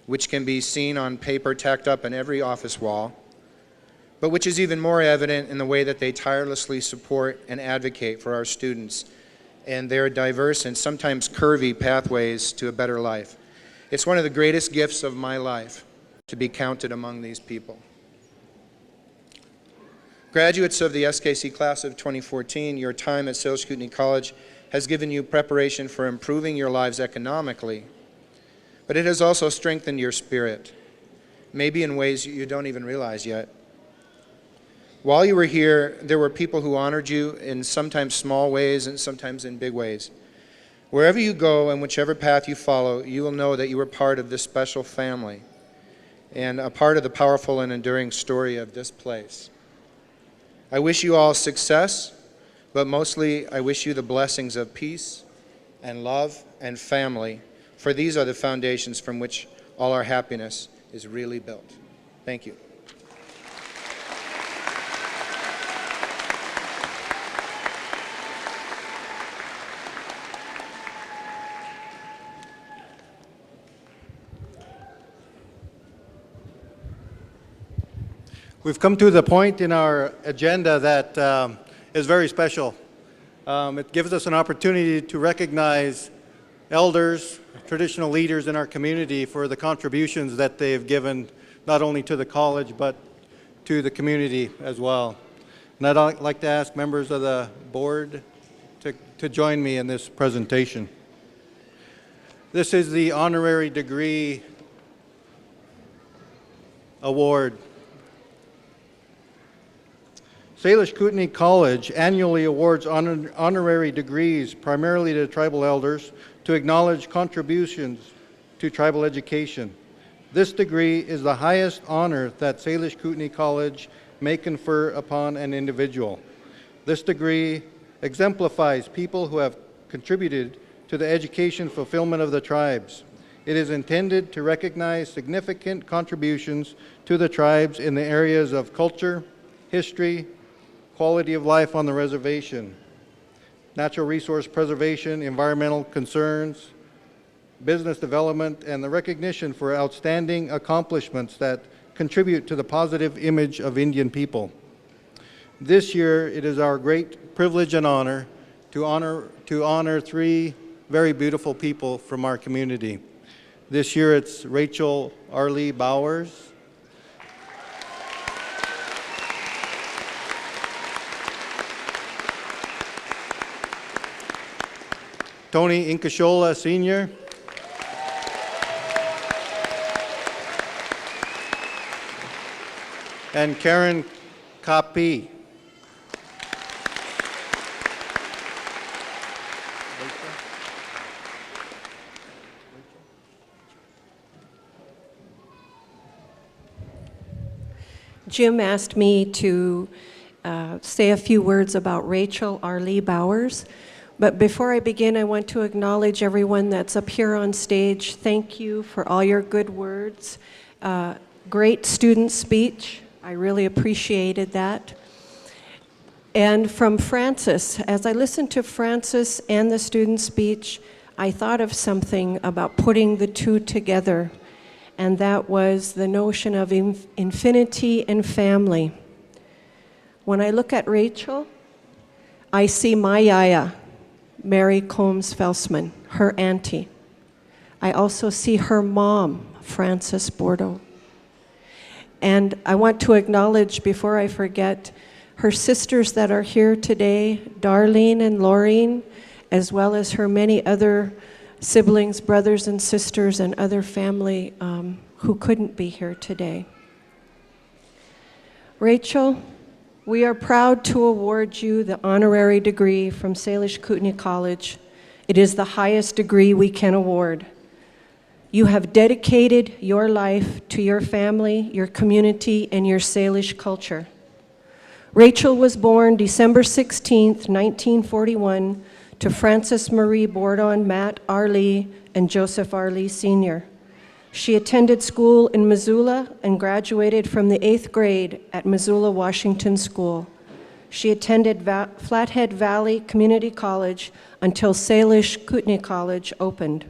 which can be seen on paper tacked up on every office wall, but which is even more evident in the way that they tirelessly support and advocate for our students and their diverse and sometimes curvy pathways to a better life. It's one of the greatest gifts of my life to be counted among these people. Graduates of the SKC class of 2014, your time at Salish Kootenai College has given you preparation for improving your lives economically, but it has also strengthened your spirit, maybe in ways you don't even realize yet. While you were here, there were people who honored you in sometimes small ways and sometimes in big ways. Wherever you go and whichever path you follow, you will know that you were part of this special family and a part of the powerful and enduring story of this place. I wish you all success, but mostly I wish you the blessings of peace and love and family, for these are the foundations from which all our happiness is really built. Thank you. We've come to the point in our agenda that is very special. It gives us an opportunity to recognize elders, traditional leaders in our community for the contributions that they've given not only to the college but to the community as well. And I'd like to ask members of the board to join me in this presentation. This is the honorary degree award. Salish Kootenai College annually awards honorary degrees primarily to tribal elders to acknowledge contributions to tribal education. This degree is the highest honor that Salish Kootenai College may confer upon an individual. This degree exemplifies people who have contributed to the education fulfillment of the tribes. It is intended to recognize significant contributions to the tribes in the areas of culture, history, quality of life on the reservation, natural resource preservation, environmental concerns, business development, and the recognition for outstanding accomplishments that contribute to the positive image of Indian people. This year, it is our great privilege and honor to honor three very beautiful people from our community. This year, it's Rachel Arlie Bowers, Tony Inkashola Sr., and Karen Kapi. Jim asked me to say a few words about Rachel Arlie Bowers. But before I begin, I want to acknowledge everyone that's up here on stage. Thank you for all your good words. Great student speech. I really appreciated that. And from Francis, as I listened to Francis and the student speech, I thought of something about putting the two together, and that was the notion of infinity and family. When I look at Rachel, I see my yaya, Mary Combs Felsman, her auntie. I also see her mom, Frances Bordeaux. And I want to acknowledge, before I forget, her sisters that are here today, Darlene and Laureen, as well as her many other siblings, brothers and sisters, and other family who couldn't be here today. Rachel, we are proud to award you the honorary degree from Salish Kootenai College. It is the highest degree we can award. You have dedicated your life to your family, your community, and your Salish culture. Rachel was born December 16th, 1941, to Frances Marie Bourdon, Matt Arlie, and Joseph Arlie Sr. She attended school in Missoula and graduated from the 8th grade at Missoula Washington School. She attended Flathead Valley Community College until Salish Kootenai College opened.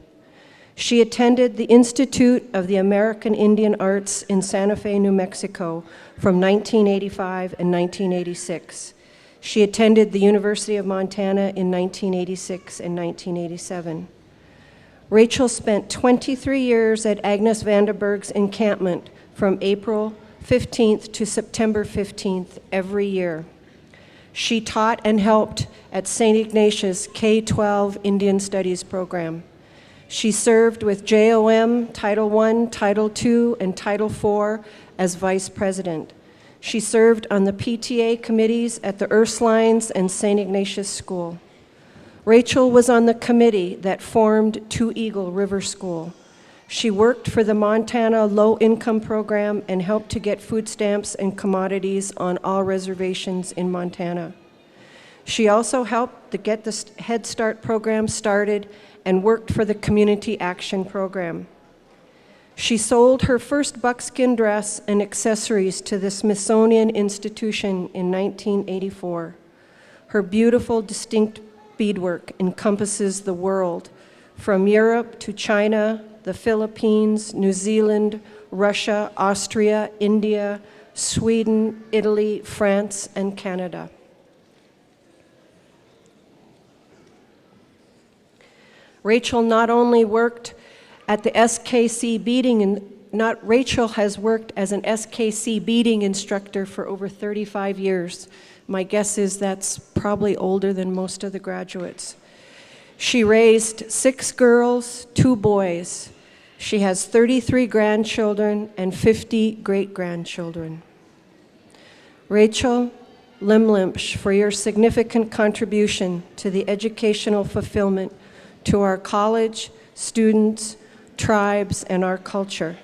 She attended the Institute of the American Indian Arts in Santa Fe, New Mexico from 1985 and 1986. She attended the University of Montana in 1986 and 1987. Rachel spent 23 years at Agnes Vandenberg's encampment from April 15th to September 15th every year. She taught and helped at St. Ignatius K-12 Indian Studies program. She served with JOM Title I, Title II, and Title IV as vice president. She served on the PTA committees at the Ursulines and St. Ignatius School. Rachel was on the committee that formed Two Eagle River School. She worked for the Montana Low Income Program and helped to get food stamps and commodities on all reservations in Montana. She also helped to get the Head Start program started and worked for the Community Action Program. She sold her first buckskin dress and accessories to the Smithsonian Institution in 1984. Her beautiful, distinct beadwork encompasses the world, from Europe to China, the Philippines, New Zealand, Russia, Austria, India, Sweden, Italy, France, and Canada. Rachel not only worked at the SKC beading, Rachel has worked as an SKC beading instructor for over 35 years. My guess is that's probably older than most of the graduates. She raised 6 girls, 2 boys. She has 33 grandchildren and 50 great-grandchildren. Rachel Limlimpsch, for your significant contribution to the educational fulfillment to our college, students, tribes, and our culture.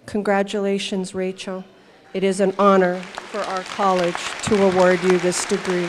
Congratulations, Rachel. It is an honor for our college to award you this degree.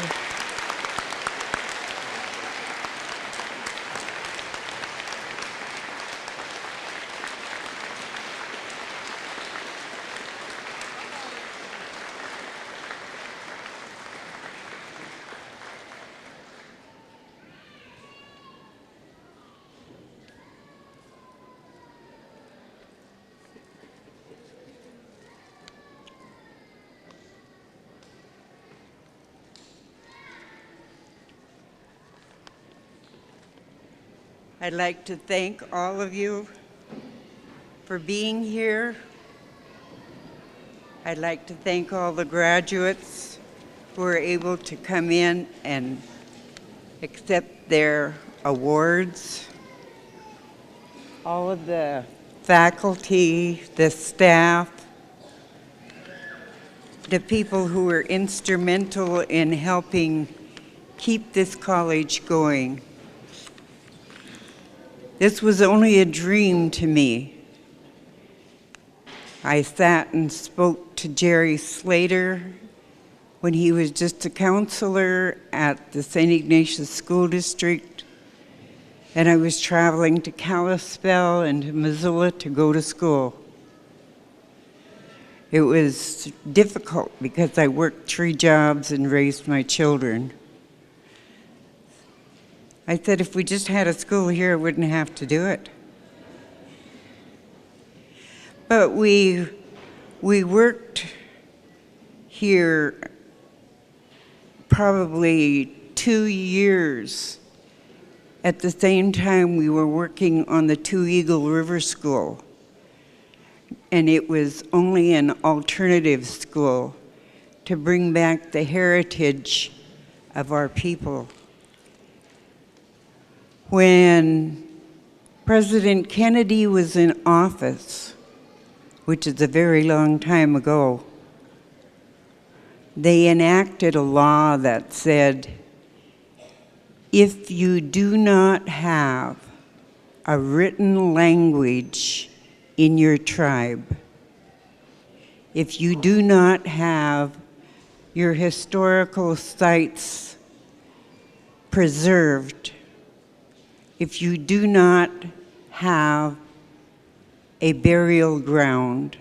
I'd like to thank all of you for being here. I'd like to thank all the graduates who were able to come in and accept their awards. All of the faculty, the staff, the people who were instrumental in helping keep this college going. This was only a dream to me. I sat and spoke to Jerry Slater when he was just a counselor at the St. Ignatius School District, and I was traveling to Kalispell and to Missoula to go to school. It was difficult because I worked 3 jobs and raised my children. I said, if we just had a school here, I wouldn't have to do it. But we worked here probably 2 years at the same time we were working on the Two Eagle River School. And it was only an alternative school to bring back the heritage of our people. When President Kennedy was in office, which is a very long time ago, they enacted a law that said, if you do not have a written language in your tribe, if you do not have your historical sites preserved, if you do not have a burial ground,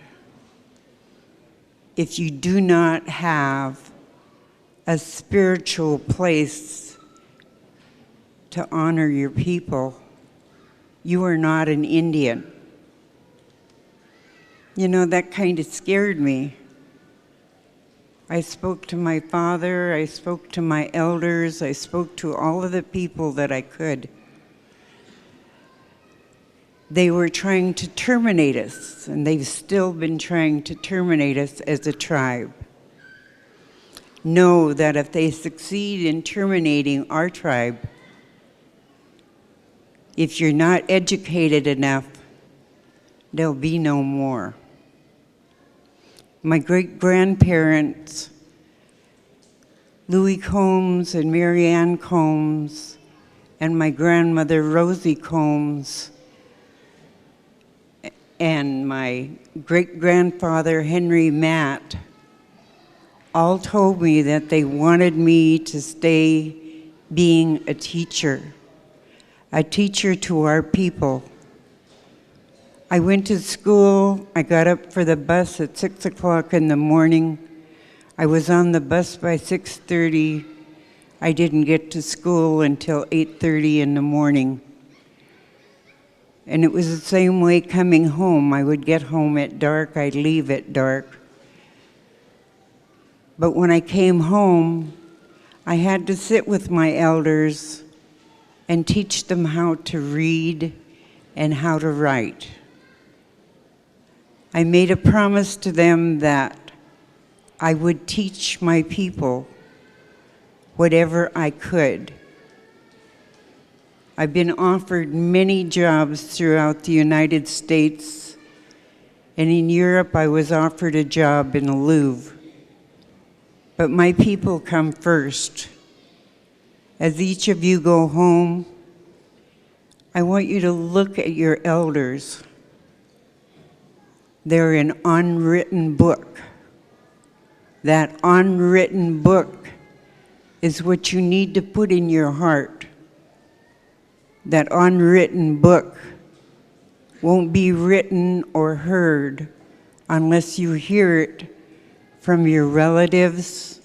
if you do not have a spiritual place to honor your people, you are not an Indian. You know, that kind of scared me. I spoke to my father, I spoke to my elders, I spoke to all of the people that I could. They were trying to terminate us, and they've still been trying to terminate us as a tribe. know that if they succeed in terminating our tribe, if you're not educated enough, there'll be no more. My great-grandparents, Louis Combs and Mary Ann Combs, and my grandmother, Rosie Combs, and my great-grandfather, Henry Matt, all told me that they wanted me to stay being a teacher to our people. I went to school. I got up for the bus at 6 o'clock in the morning. I was on the bus by 6:30. I didn't get to school until 8:30 in the morning. And it was the same way coming home. I would get home at dark. I'd leave at dark. But when I came home, I had to sit with my elders and teach them how to read and how to write. I made a promise to them that I would teach my people whatever I could. I've been offered many jobs throughout the United States, and in Europe I was offered a job in the Louvre. But my people come first. As each of you go home, I want you to look at your elders. They're an unwritten book. That unwritten book is what you need to put in your heart. That unwritten book won't be written or heard unless you hear it from your relatives,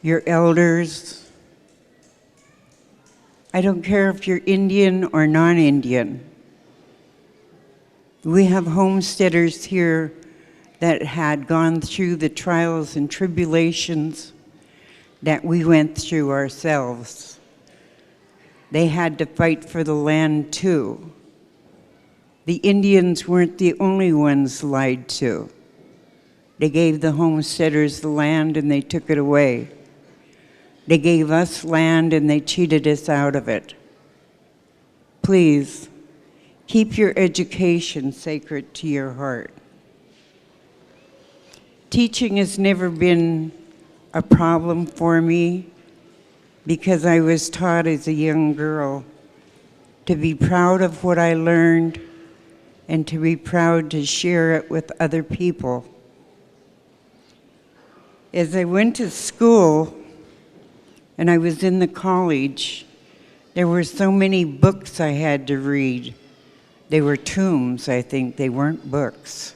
your elders. I don't care if you're Indian or non-Indian. We have homesteaders here that had gone through the trials and tribulations that we went through ourselves. They had to fight for the land too. The Indians weren't the only ones lied to. They gave the homesteaders the land and they took it away. They gave us land and they cheated us out of it. Please, keep your education sacred to your heart. Teaching has never been a problem for me because I was taught as a young girl to be proud of what I learned and to be proud to share it with other people. As I went to school and I was in the college, there were so many books I had to read. They were tomes, I think. They weren't books.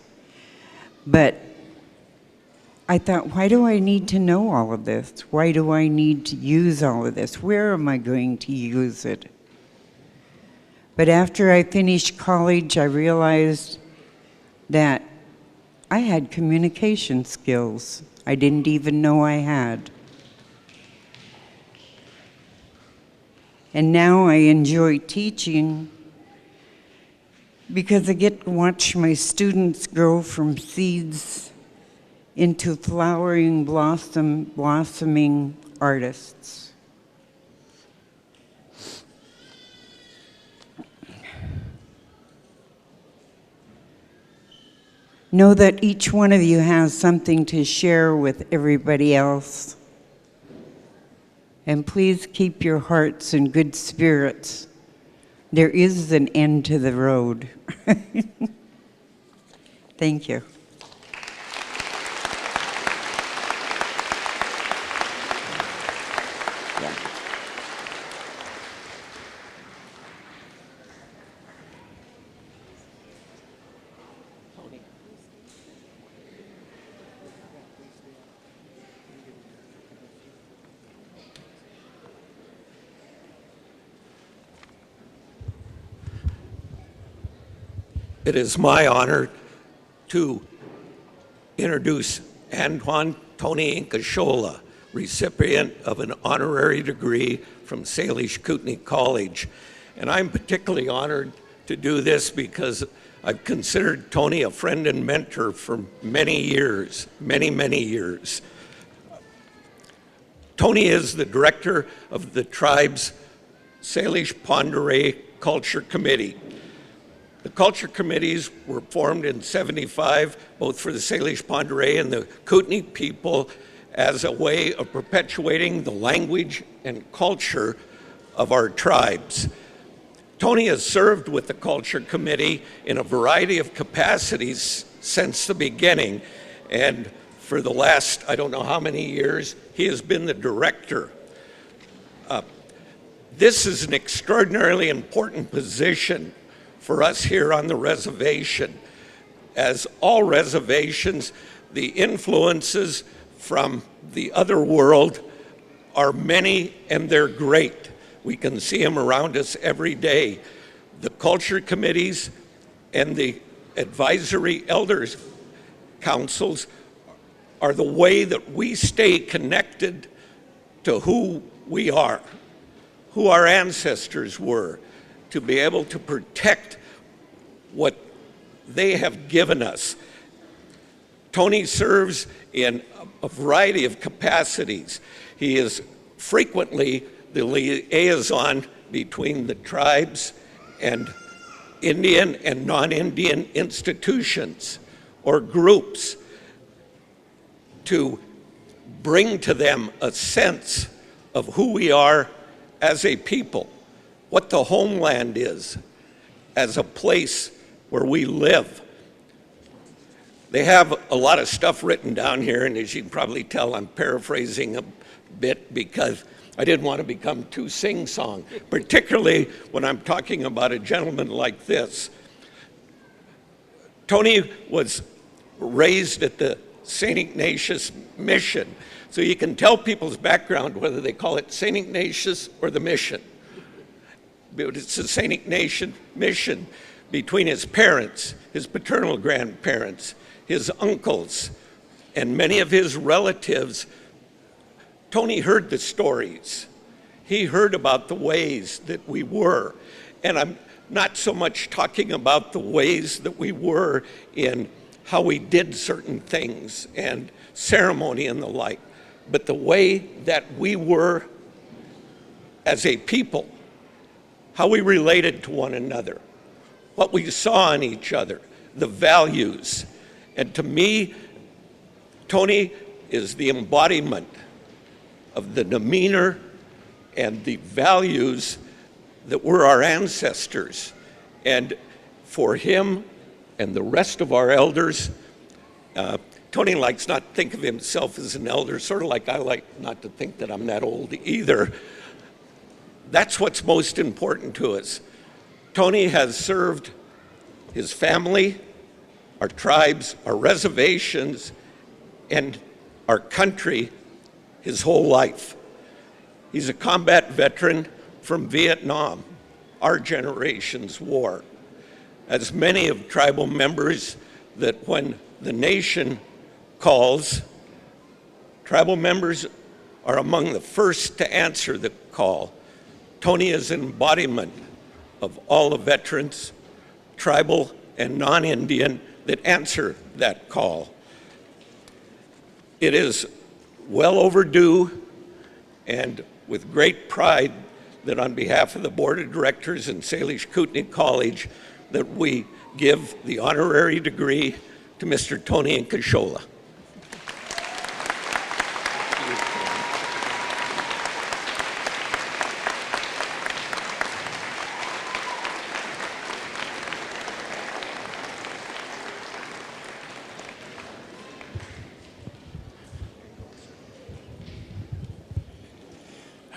But I thought, why do I need to know all of this? Why do I need to use all of this? Where am I going to use it? But after I finished college, I realized that I had communication skills I didn't even know I had. And now I enjoy teaching because I get to watch my students grow from seeds into flowering, blossoming artists. Know that each one of you has something to share with everybody else. And please keep your hearts in good spirits. There is an end to the road. Thank you. It is my honor to introduce Antoine Tony Incashola, recipient of an honorary degree from Salish Kootenai College. And I'm particularly honored to do this because I've considered Tony a friend and mentor for many years, many years. Tony is the director of the tribe's Salish Pend Oreille Culture Committee. The culture committees were formed in '75, both for the Salish Pend Oreille and the Kootenai people, as a way of perpetuating the language and culture of our tribes. Tony has served with the Culture Committee in a variety of capacities since the beginning, and for the last, I don't know how many years, he has been the director. This is an extraordinarily important position for us here on the reservation. As all reservations, the influences from the other world are many and they're great. We can see them around us every day. The culture committees and the advisory elders councils are the way that we stay connected to who we are, who our ancestors were, to be able to protect what they have given us. Tony serves in a variety of capacities. He is frequently the liaison between the tribes and Indian and non-Indian institutions or groups to bring to them a sense of who we are as a people, what the homeland is, as a place where we live. They have a lot of stuff written down here, and as you can probably tell, I'm paraphrasing a bit because I didn't want to become too sing-song, particularly when I'm talking about a gentleman like this. Tony was raised at the St. Ignatius Mission, so you can tell people's background whether they call it St. Ignatius or the mission. But it's the St. Ignatius Mission between his parents, his paternal grandparents, his uncles, and many of his relatives. Tony heard the stories. He heard about the ways that we were. And I'm not so much talking about the ways that we were in how we did certain things and ceremony and the like, but the way that we were as a people, how we related to one another, what we saw in each other, the values. And to me, Tony is the embodiment of the demeanor and the values that were our ancestors. And for him and the rest of our elders, Tony likes not to think of himself as an elder, sort of like I like not to think that I'm that old either. That's what's most important to us. Tony has served his family, our tribes, our reservations, and our country his whole life. He's a combat veteran from Vietnam, our generation's war. As many of tribal members, that when the nation calls, tribal members are among the first to answer the call. Tony is an embodiment of all the veterans, tribal and non-Indian, that answer that call. It is well overdue, and with great pride that on behalf of the Board of Directors and Salish Kootenai College, that we give the honorary degree to Mr. Tony Nkashola.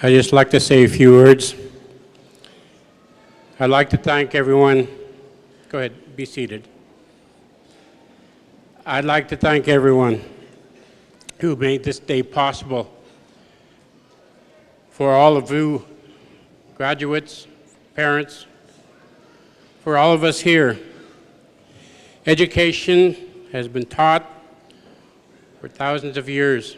I'd just like to say a few words. I'd like to thank everyone. Go ahead, be seated. I'd like to thank everyone who made this day possible. For all of you graduates, parents, for all of us here, education has been taught for thousands of years.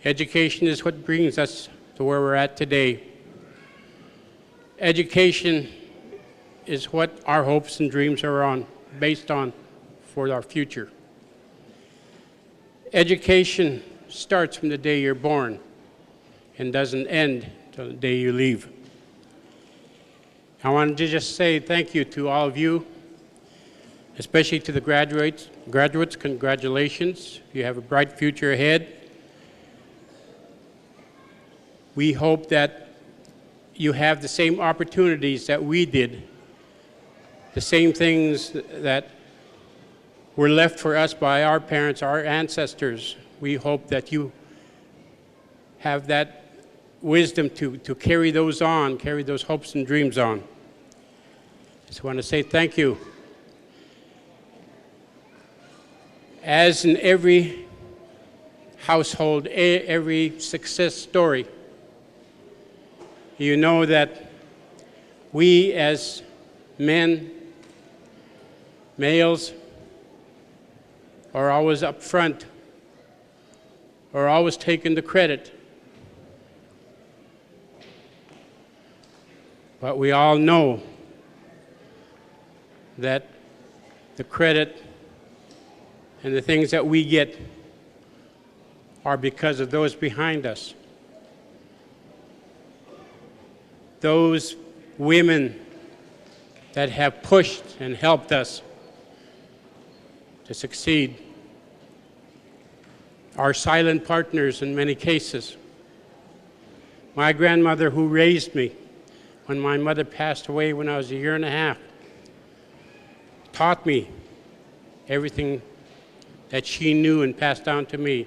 Education is what brings us to where we're at today. Education is what our hopes and dreams are based on for our future. Education starts from the day you're born. and doesn't end until the day you leave. I wanted to just say thank you to all of you, especially to the graduates. Graduates, congratulations. You have a bright future ahead. We hope that you have the same opportunities that we did, the same things that were left for us by our parents, our ancestors. We hope that you have that wisdom to carry those on, carry those hopes and dreams on. Just want to say thank you. As in every household, every success story, you know that we as men, males, are always up front, are always taking the credit. But we all know that the credit and the things that we get are because of those behind us. Those women that have pushed and helped us to succeed. Our silent partners in many cases. My grandmother who raised me when my mother passed away when I was 1.5 years, taught me everything that she knew and passed down to me,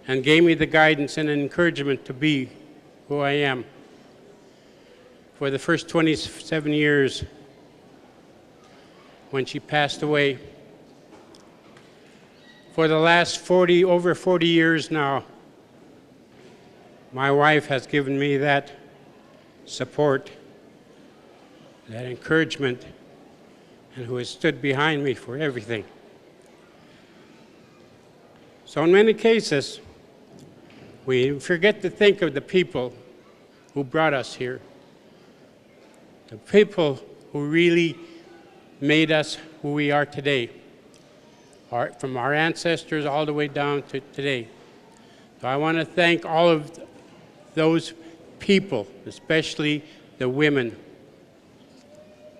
and gave me the guidance and encouragement to be who I am. For the first 27 years when she passed away, for the last over 40 years now, my wife has given me that support, that encouragement, and who has stood behind me for everything. So in many cases, we forget to think of the people who brought us here, the people who really made us who we are today, from our ancestors all the way down to today. So I want to thank all of those people, especially the women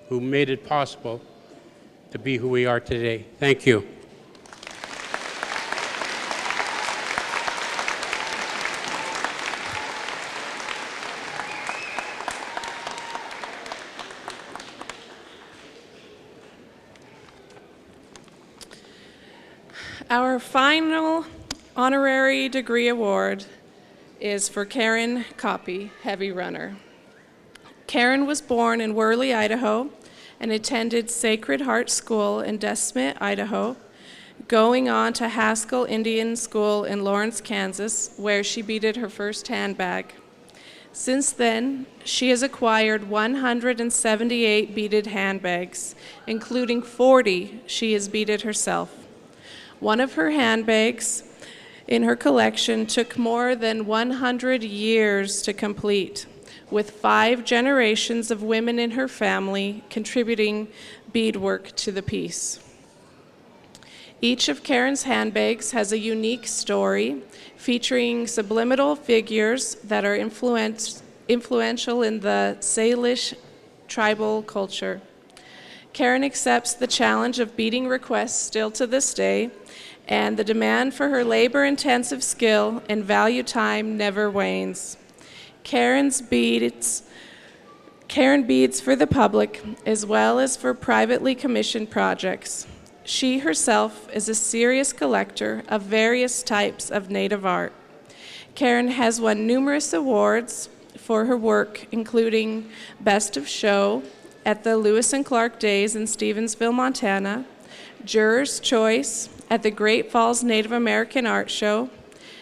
who made it possible to be who we are today. Thank you. Our final honorary degree award is for Karen Copy, Heavy Runner. Karen was born in Worley, Idaho, and attended Sacred Heart School in Des Moines, Idaho, going on to Haskell Indian School in Lawrence, Kansas, where she beaded her first handbag. Since then, she has acquired 178 beaded handbags, including 40 she has beaded herself. One of her handbags in her collection took more than 100 years to complete, with 5 generations of women in her family contributing beadwork to the piece. Each of Karen's handbags has a unique story featuring subliminal figures that are influential in the Salish tribal culture. Karen accepts the challenge of beading requests still to this day, and the demand for her labor-intensive skill and value time never wanes. Karen beads for the public as well as for privately commissioned projects. She herself is a serious collector of various types of Native art. Karen has won numerous awards for her work, including Best of Show at the Lewis and Clark Days in Stevensville, Montana, Juror's Choice at the Great Falls Native American Art Show,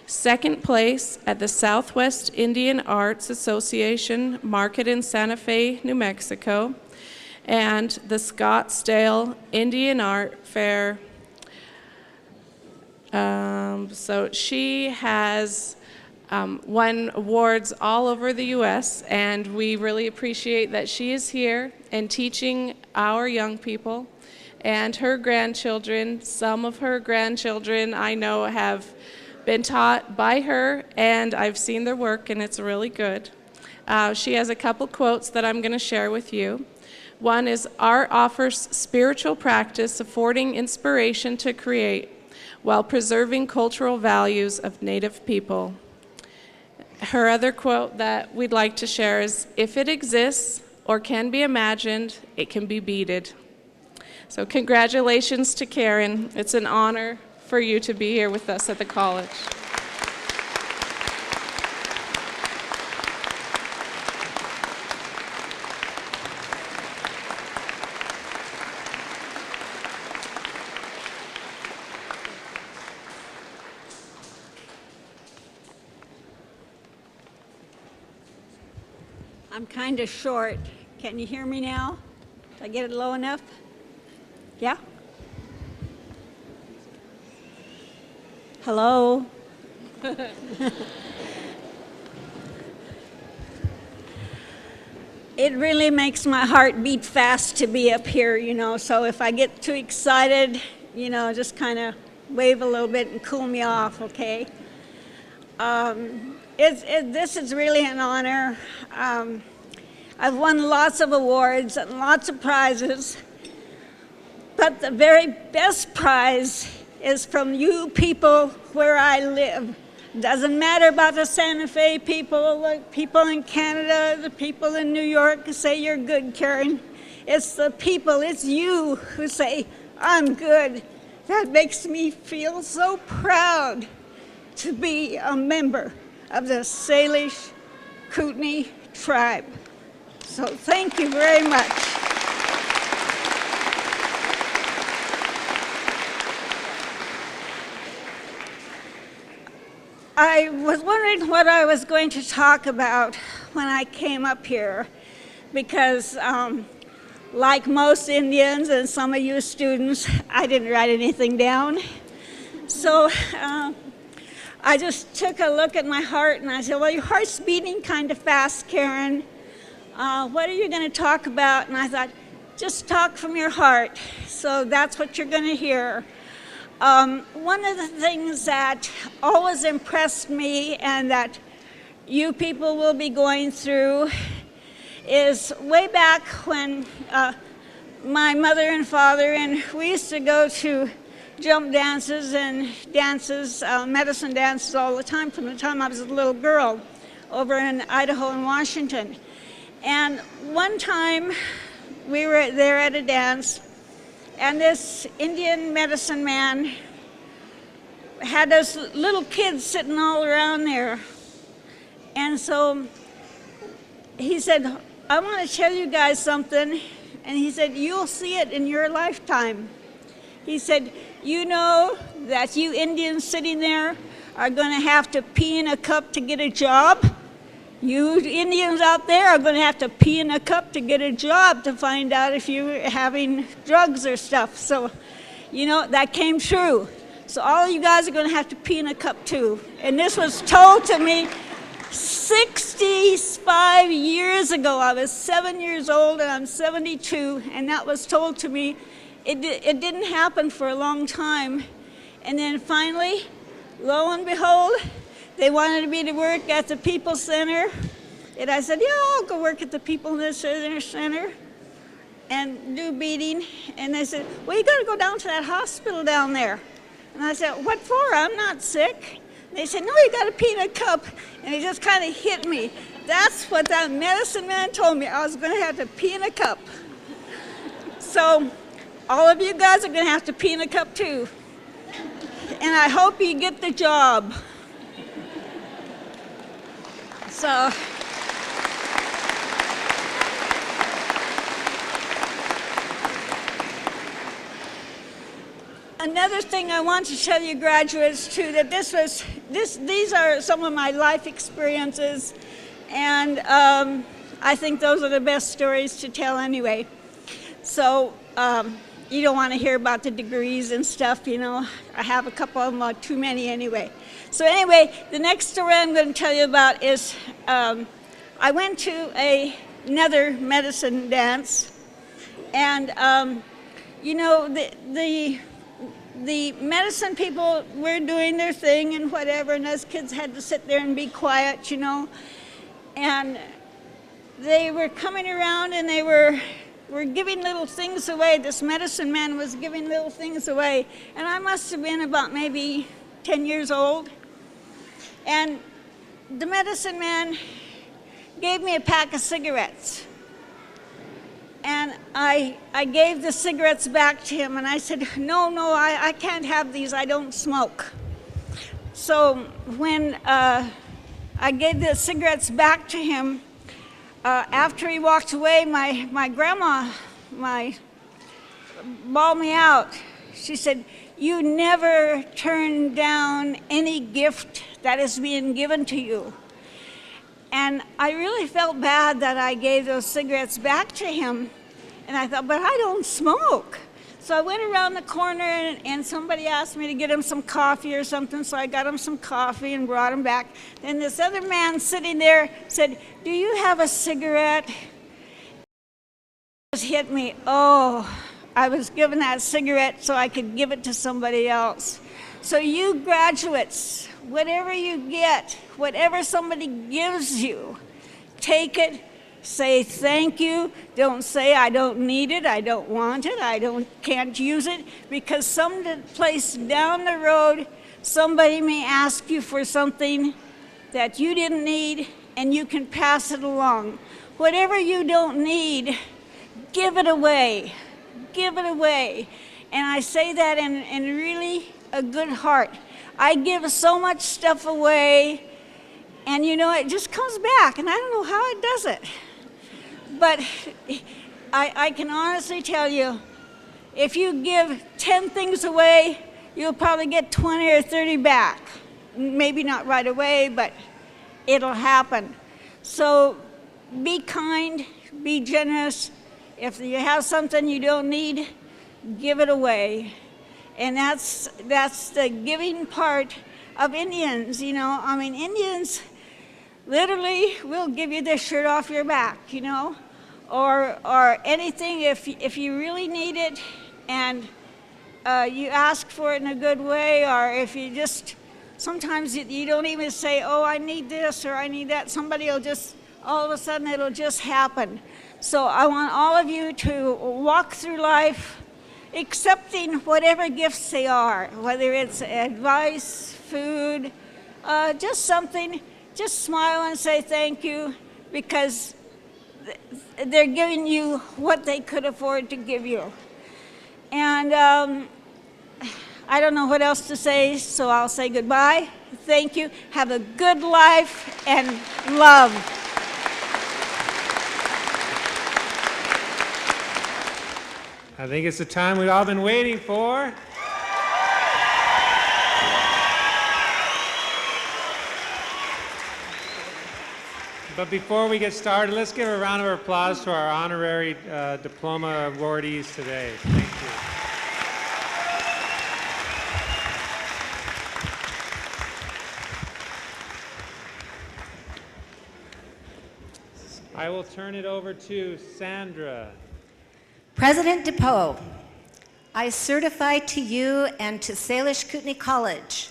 second place at the Southwest Indian Arts Association Market in Santa Fe, New Mexico, and the Scottsdale Indian Art Fair. So she has won awards all over the U.S., and we really appreciate that she is here and teaching our young people and her grandchildren. Some of her grandchildren I know have been taught by her, and I've seen their work, and it's really good. She has a couple quotes that I'm going to share with you. One is, art offers spiritual practice, affording inspiration to create while preserving cultural values of Native people. Her other quote that we'd like to share is, if it exists or can be imagined, it can be beaded. So congratulations to Karen. It's an honor for you to be here with us at the college. I'm kind of short. Can you hear me now? Did I get it low enough? Yeah? Hello? It really makes my heart beat fast to be up here, you know, so if I get too excited, you know, just kind of wave a little bit and cool me off, okay? This is really an honor. I've won lots of awards and lots of prizes, but the very best prize is from you people where I live. Doesn't matter about the Santa Fe people, the people in Canada, the people in New York who say you're good, Karen. It's the people, it's you who say I'm good. That makes me feel so proud to be a member of the Salish Kootenai tribe. So thank you very much. I was wondering what I was going to talk about when I came up here, because like most Indians and some of you students, I didn't write anything down. So I just took a look at my heart and I said, well, your heart's beating kind of fast, Karen. What are you going to talk about? And I thought, just talk from your heart. So that's what you're going to hear. One of the things that always impressed me and that you people will be going through is way back when my mother and father, and we used to go to jump dances and dances, medicine dances all the time from the time I was a little girl over in Idaho and Washington. And one time we were there at a dance, and this Indian medicine man had us little kids sitting all around there. And so he said, I want to tell you guys something. And he said, you'll see it in your lifetime. He said, you know that you Indians sitting there are going to have to pee in a cup to get a job? You Indians out there are going to have to pee in a cup to get a job to find out if you're having drugs or stuff. So, you know, that came true. So all of you guys are going to have to pee in a cup too. And this was told to me 65 years ago. I was 7 years old and I'm 72, and that was told to me. It didn't happen for a long time. And then finally, lo and behold, they wanted me to work at the People Center. And I said, yeah, I'll go work at the People Center and do beading. And they said, well, you got to go down to that hospital down there. And I said, what for? I'm not sick. And they said, no, you got to pee in a cup. And it just kind of hit me. That's what that medicine man told me. I was going to have to pee in a cup. So all of you guys are going to have to pee in a cup too. And I hope you get the job. So, another thing I want to tell you graduates too, that these are some of my life experiences, and I think those are the best stories to tell anyway. So you don't want to hear about the degrees and stuff, you know. I have a couple of them, too many anyway. So anyway, the next story I'm going to tell you about is I went to another medicine dance, and you know, the the medicine people were doing their thing and whatever, and us kids had to sit there and be quiet, you know. And they were coming around and they were giving little things away. This medicine man was giving little things away. And I must have been about maybe 10 years old. And the medicine man gave me a pack of cigarettes. And I gave the cigarettes back to him, and I said, no, I can't have these, I don't smoke. So when I gave the cigarettes back to him, after he walked away, my grandma bawled me out. She said, you never turn down any gift that is being given to you. And I really felt bad that I gave those cigarettes back to him. And I thought, but I don't smoke. So I went around the corner and somebody asked me to get him some coffee or something. So I got him some coffee and brought him back. Then this other man sitting there said, do you have a cigarette? It just hit me. Oh, I was given that cigarette so I could give it to somebody else. So you graduates, whatever you get, whatever somebody gives you, take it, say thank you. Don't say I don't need it, I don't want it, can't use it, because someplace down the road, somebody may ask you for something that you didn't need and you can pass it along. Whatever you don't need, give it away. Give it away. And I say that in really a good heart. I give so much stuff away, and you know, it just comes back, and I don't know how it does it. But I can honestly tell you, if you give 10 things away, you'll probably get 20 or 30 back. Maybe not right away, but it'll happen. So be kind, be generous. If you have something you don't need, give it away. And that's the giving part of Indians, you know. I mean, Indians literally will give you their shirt off your back, you know, or anything if you really need it and you ask for it in a good way, or if you just, sometimes you don't even say, oh, I need this or I need that. Somebody will just, all of a sudden it'll just happen. So I want all of you to walk through life accepting whatever gifts they are, whether it's advice, food, just something, just smile and say thank you, because they're giving you what they could afford to give you. And I don't know what else to say, so I'll say goodbye. Thank you. Have a good life and love. I think it's the time we've all been waiting for. But before we get started, let's give a round of applause to our honorary diploma awardees today. Thank you. I will turn it over to Sandra. President DePoe, I certify to you and to Salish Kootenai College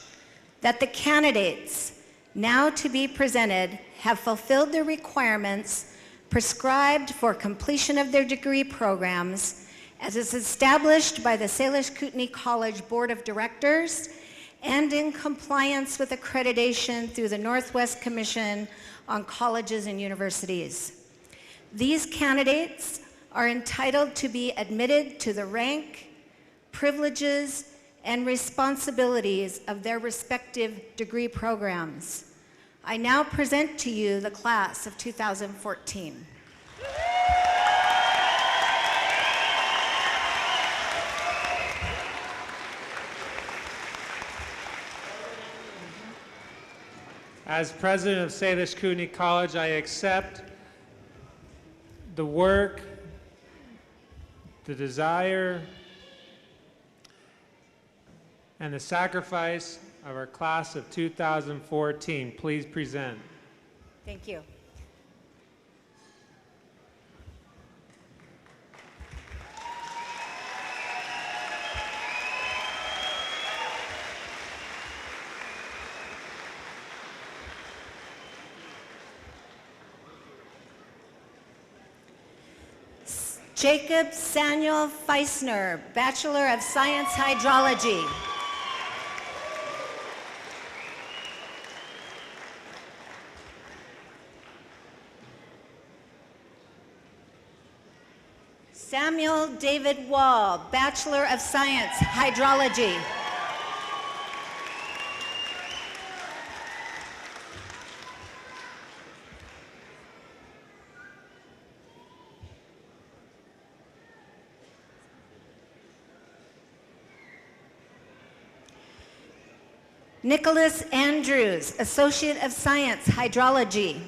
that the candidates now to be presented have fulfilled the requirements prescribed for completion of their degree programs as is established by the Salish Kootenai College Board of Directors and in compliance with accreditation through the Northwest Commission on Colleges and Universities. These candidates are entitled to be admitted to the rank, privileges, and responsibilities of their respective degree programs. I now present to you the class of 2014. As president of Salish Kootenai College, I accept the work, the desire, and the sacrifice of our class of 2014. Please present. Thank you. Jacob Samuel Feisner, Bachelor of Science Hydrology. Samuel David Wall, Bachelor of Science Hydrology. Nicholas Andrews, Associate of Science, Hydrology.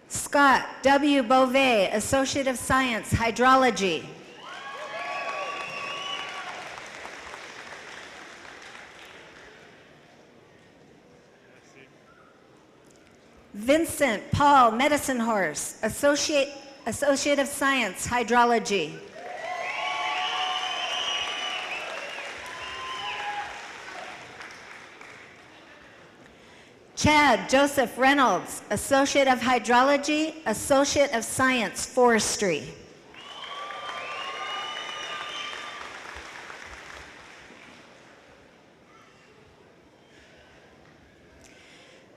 Scott W. Beauvais, Associate of Science, Hydrology. Vincent Paul Medicine Horse, Associate of Science, Hydrology. Chad Joseph Reynolds, Associate of Hydrology, Associate of Science, Forestry.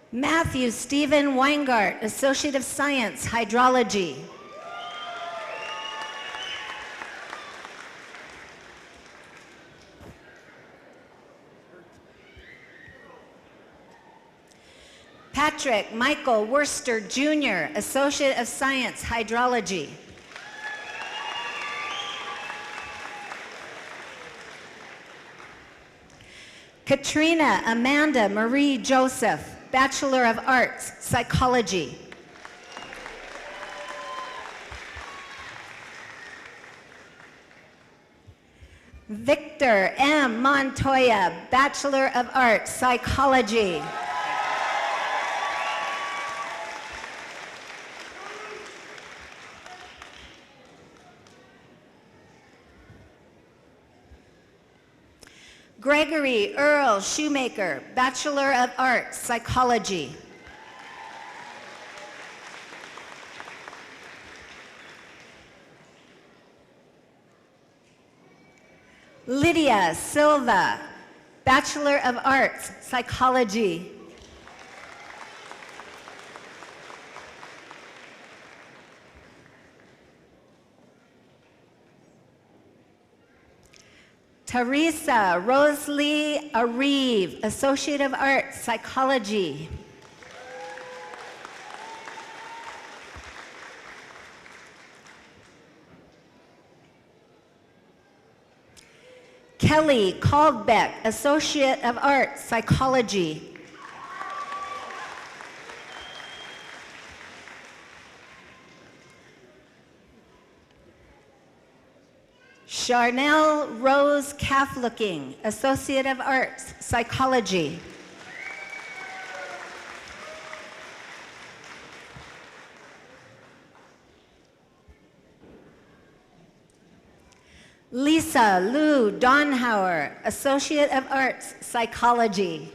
Matthew Stephen Weingart, Associate of Science, Hydrology. Patrick Michael Worcester, Jr., Associate of Science, Hydrology. Katrina Amanda Marie Joseph, Bachelor of Arts, Psychology. Victor M. Montoya, Bachelor of Arts, Psychology. Gregory Earl Shoemaker, Bachelor of Arts, Psychology. Lydia Silva, Bachelor of Arts, Psychology. Teresa Rosalie Areve, Associate of Arts, Psychology. Kelly Caldbeck, Associate of Arts, Psychology. Charnel Rose Catholicking, Associate of Arts, Psychology. Lisa Lou Donhauer, Associate of Arts, Psychology.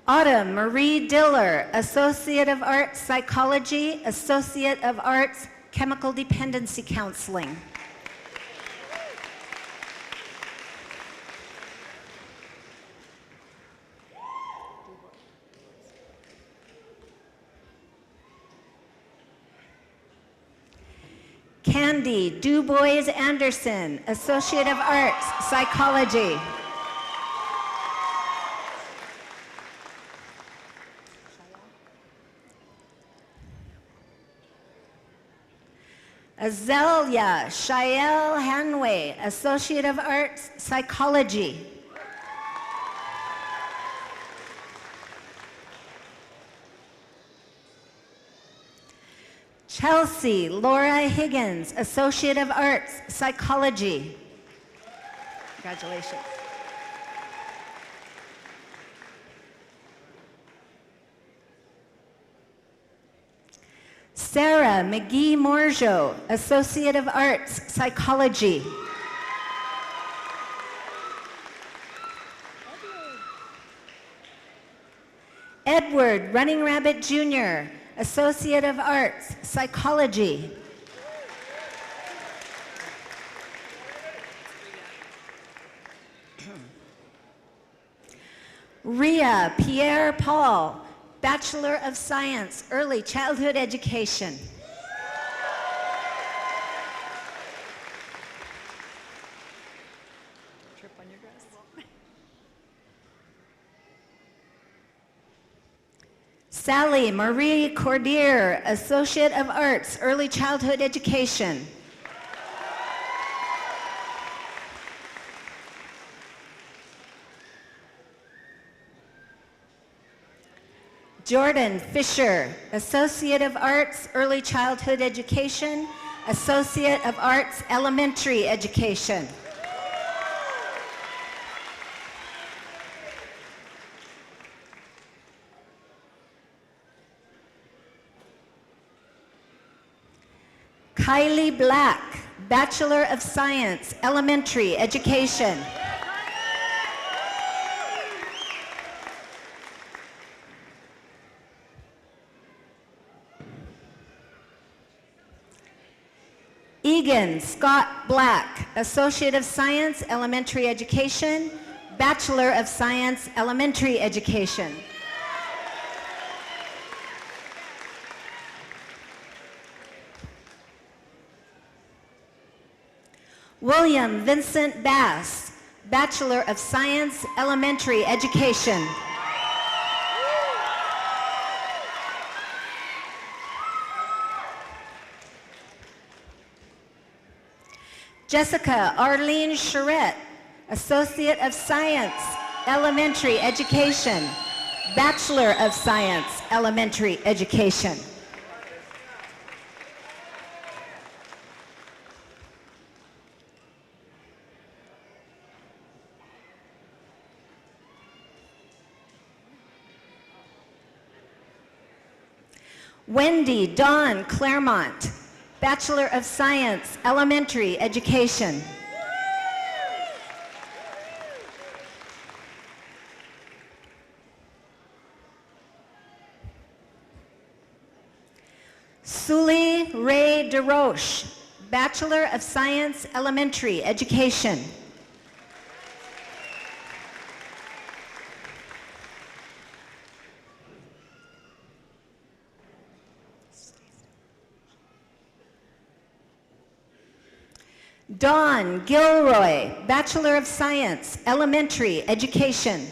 Autumn Marie Diller, Associate of Arts, Psychology, Associate of Arts, Chemical Dependency Counseling. Candy DuBois Anderson, Associate of Arts, Psychology. Azalea Shael Hanway, Associate of Arts, Psychology. Chelsea Laura Higgins, Associate of Arts, Psychology. Congratulations. Sarah McGee-Morjo, Associate of Arts, Psychology. Edward Running Rabbit Jr., Associate of Arts, Psychology. Ria Pierre Paul, Bachelor of Science, Early Childhood Education. Sally Marie Cordier, Associate of Arts, Early Childhood Education. Jordan Fisher, Associate of Arts, Early Childhood Education, Associate of Arts, Elementary Education. Kylie Black, Bachelor of Science, Elementary Education. Egan Scott Black, Associate of Science, Elementary Education, Bachelor of Science, Elementary Education. William Vincent Bass, Bachelor of Science, Elementary Education. Jessica Arlene Charette, Associate of Science, Elementary Education, Bachelor of Science, Elementary Education. Wendy Dawn Claremont, Bachelor of Science, Elementary Education. Sully Ray DeRoche, Bachelor of Science, Elementary Education. Dawn Gilroy, Bachelor of Science, Elementary Education.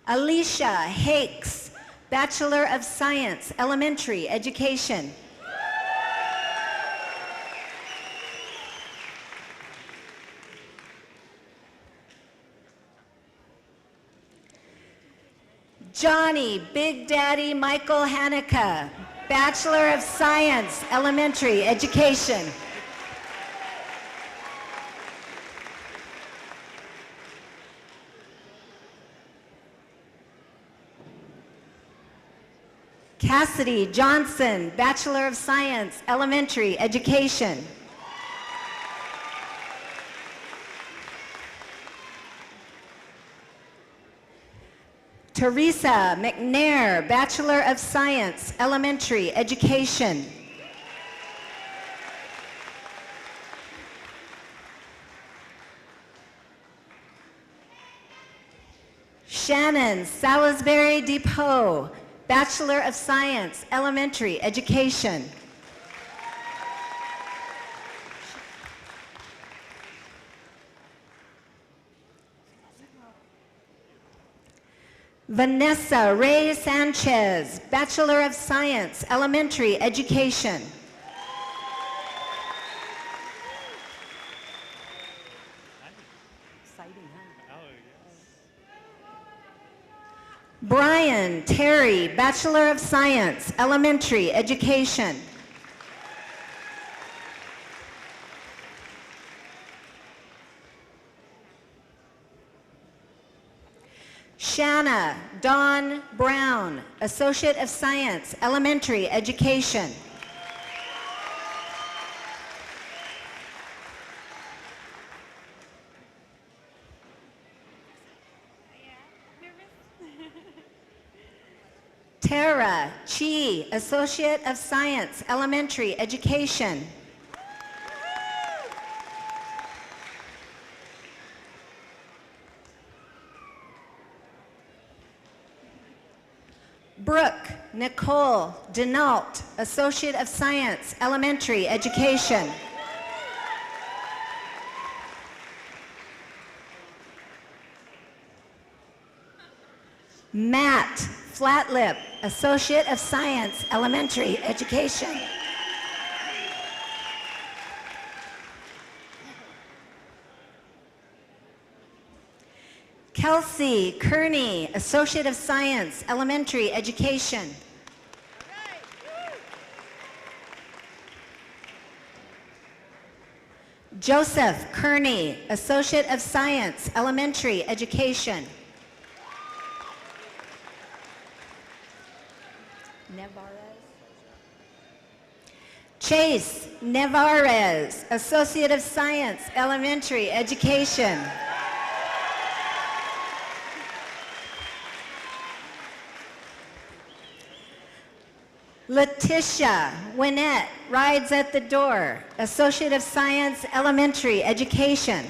Alicia Hakes, Bachelor of Science, Elementary Education. Johnny Big Daddy Michael Haneke, Bachelor of Science, Elementary Education. Cassidy Johnson, Bachelor of Science, Elementary Education. Teresa McNair, Bachelor of Science, Elementary Education. Shannon Salisbury DePoe, Bachelor of Science, Elementary Education. Vanessa Ray Sanchez, Bachelor of Science, Elementary Education. Brian Terry, Bachelor of Science, Elementary Education. Shanna Dawn Brown, Associate of Science, Elementary Education. Tara Chi, Associate of Science, Elementary Education. Brooke Nicole Denault, Associate of Science, Elementary Education. Matt Flatlip, Associate of Science, Elementary Education. Kelsey Kearney, Associate of Science, Elementary Education. Joseph Kearney, Associate of Science, Elementary Education. Chase Nevarez, Associate of Science, Elementary Education. Letitia Winnett rides at the door, Associate of Science, Elementary Education.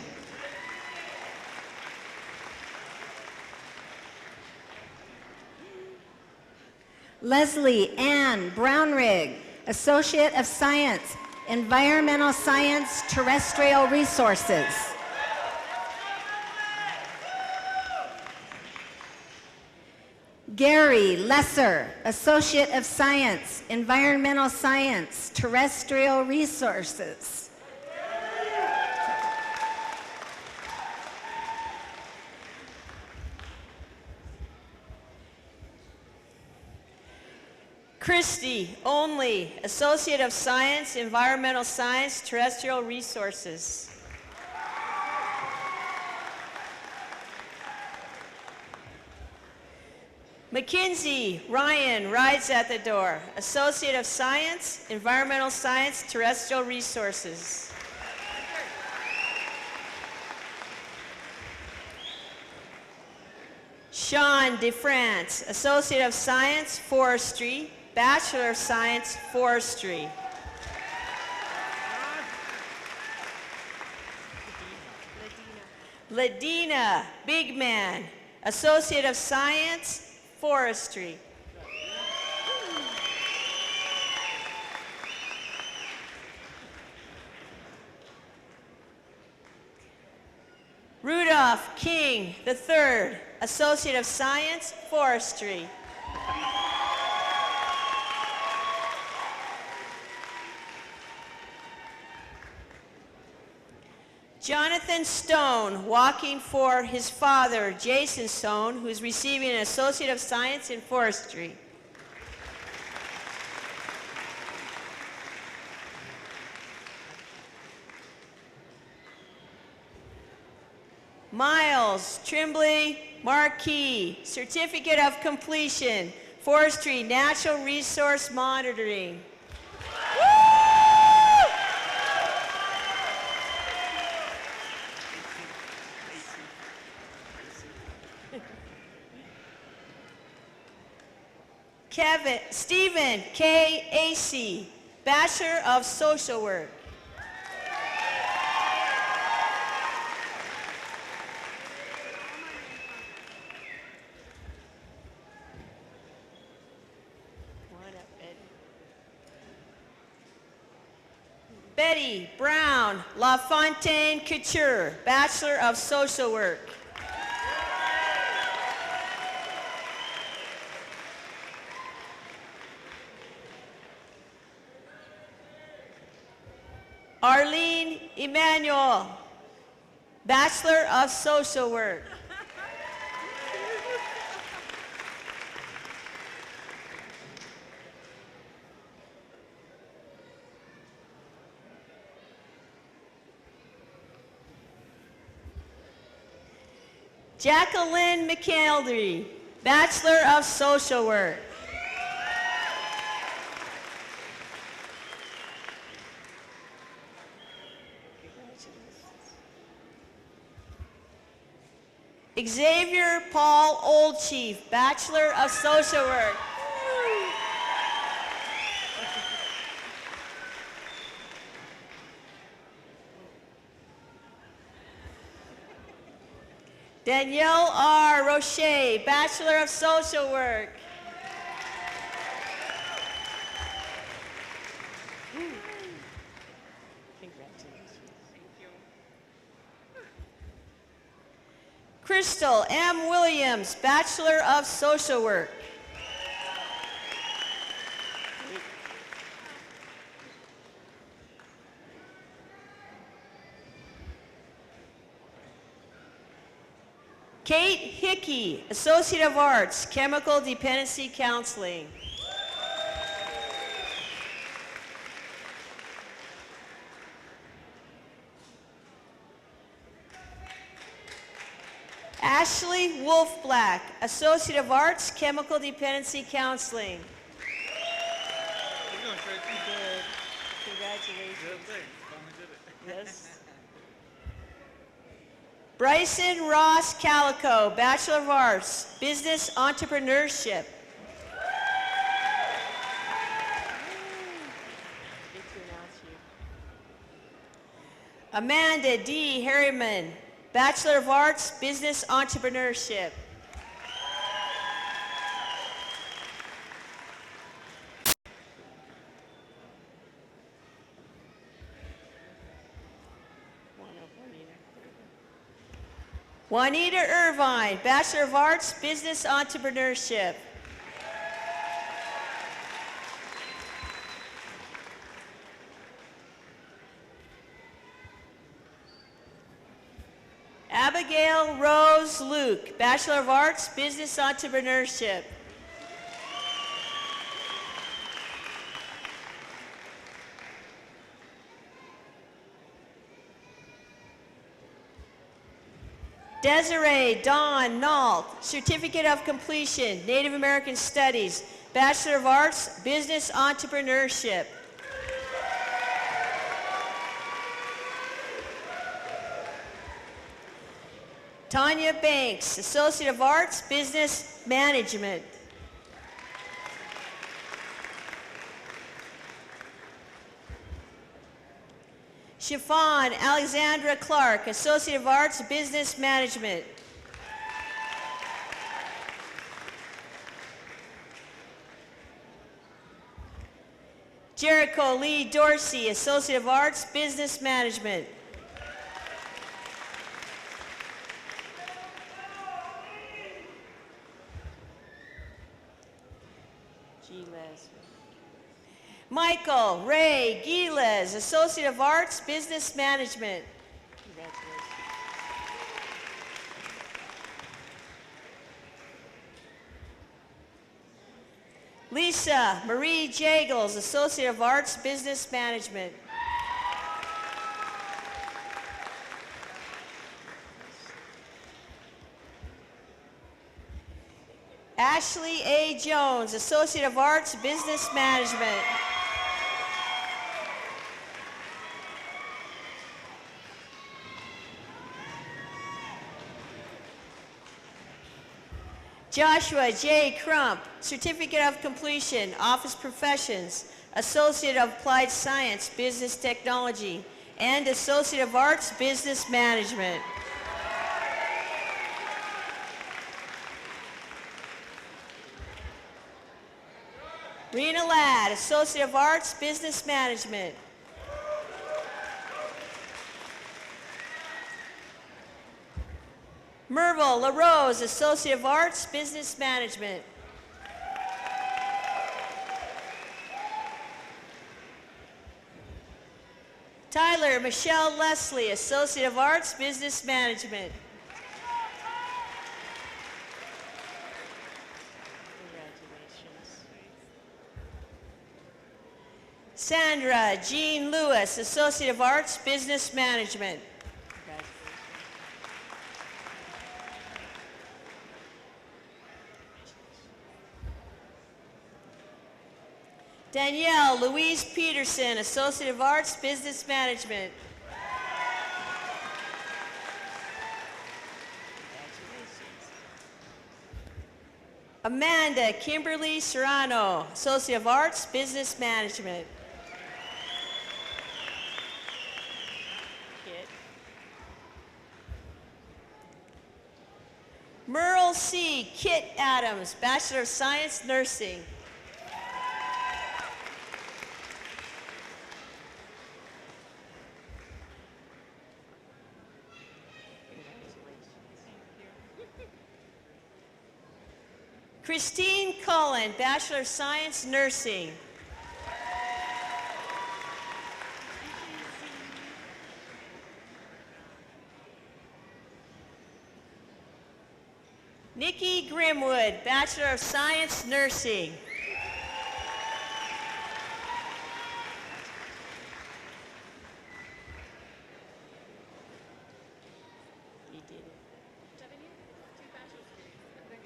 Leslie Ann Brownrigg, Associate of Science, Environmental Science, Terrestrial Resources. Gary Lesser, Associate of Science, Environmental Science, Terrestrial Resources. Christy Only, Associate of Science, Environmental Science, Terrestrial Resources. Mackenzie Ryan rides at the door, Associate of Science, Environmental Science, Terrestrial Resources. Sean DeFrance, Associate of Science, Forestry, Bachelor of Science, Forestry. Ladina Bigman, Associate of Science, Forestry. Rudolph King III, Associate of Science, Forestry. Jonathan Stone, walking for his father, Jason Stone, who is receiving an Associate of Science in Forestry. Miles Trimbley Marquis, Certificate of Completion, Forestry Natural Resource Monitoring. Stephen K. Acey, Bachelor of Social Work. Betty Brown LaFontaine Couture, Bachelor of Social Work. Arlene Emmanuel, Bachelor of Social Work. Jacqueline McKelvey, Bachelor of Social Work. Xavier Paul Oldchief, Bachelor of Social Work. Danielle R. Roche, Bachelor of Social Work. Crystal M. Williams, Bachelor of Social Work. Kate Hickey, Associate of Arts, Chemical Dependency Counseling. Ashley Wolfblack, Associate of Arts, Chemical Dependency Counseling. You're doing great. Congratulations. Yes. Bryson Ross Calico, Bachelor of Arts, Business Entrepreneurship. Amanda D. Harriman, Bachelor of Arts, Business Entrepreneurship. Juanita Irvine, Bachelor of Arts, Business Entrepreneurship. Abigail Rose Luke, Bachelor of Arts, Business Entrepreneurship. Desiree Dawn Nault, Certificate of Completion, Native American Studies, Bachelor of Arts, Business Entrepreneurship. Tanya Banks, Associate of Arts, Business Management. Chiffon Alexandra Clark, Associate of Arts, Business Management. Jericho Lee Dorsey, Associate of Arts, Business Management. Michael Ray Giles, Associate of Arts, Business Management. Congratulations. Lisa Marie Jagels, Associate of Arts, Business Management. Ashley A. Jones, Associate of Arts, Business Management. Joshua J. Crump, Certificate of Completion, Office Professions, Associate of Applied Science, Business Technology, and Associate of Arts, Business Management. Rena Ladd, Associate of Arts, Business Management. Merville LaRose, Associate of Arts, Business Management. Tyler Michelle Leslie, Associate of Arts, Business Management. Sandra Jean Lewis, Associate of Arts, Business Management. Danielle Louise Peterson, Associate of Arts, Business Management. Amanda Kimberly Serrano, Associate of Arts, Business Management. Merle C. Kit Adams, Bachelor of Science, Nursing. Christine Cullen, Bachelor of Science, Nursing. Nikki Grimwood, Bachelor of Science, Nursing.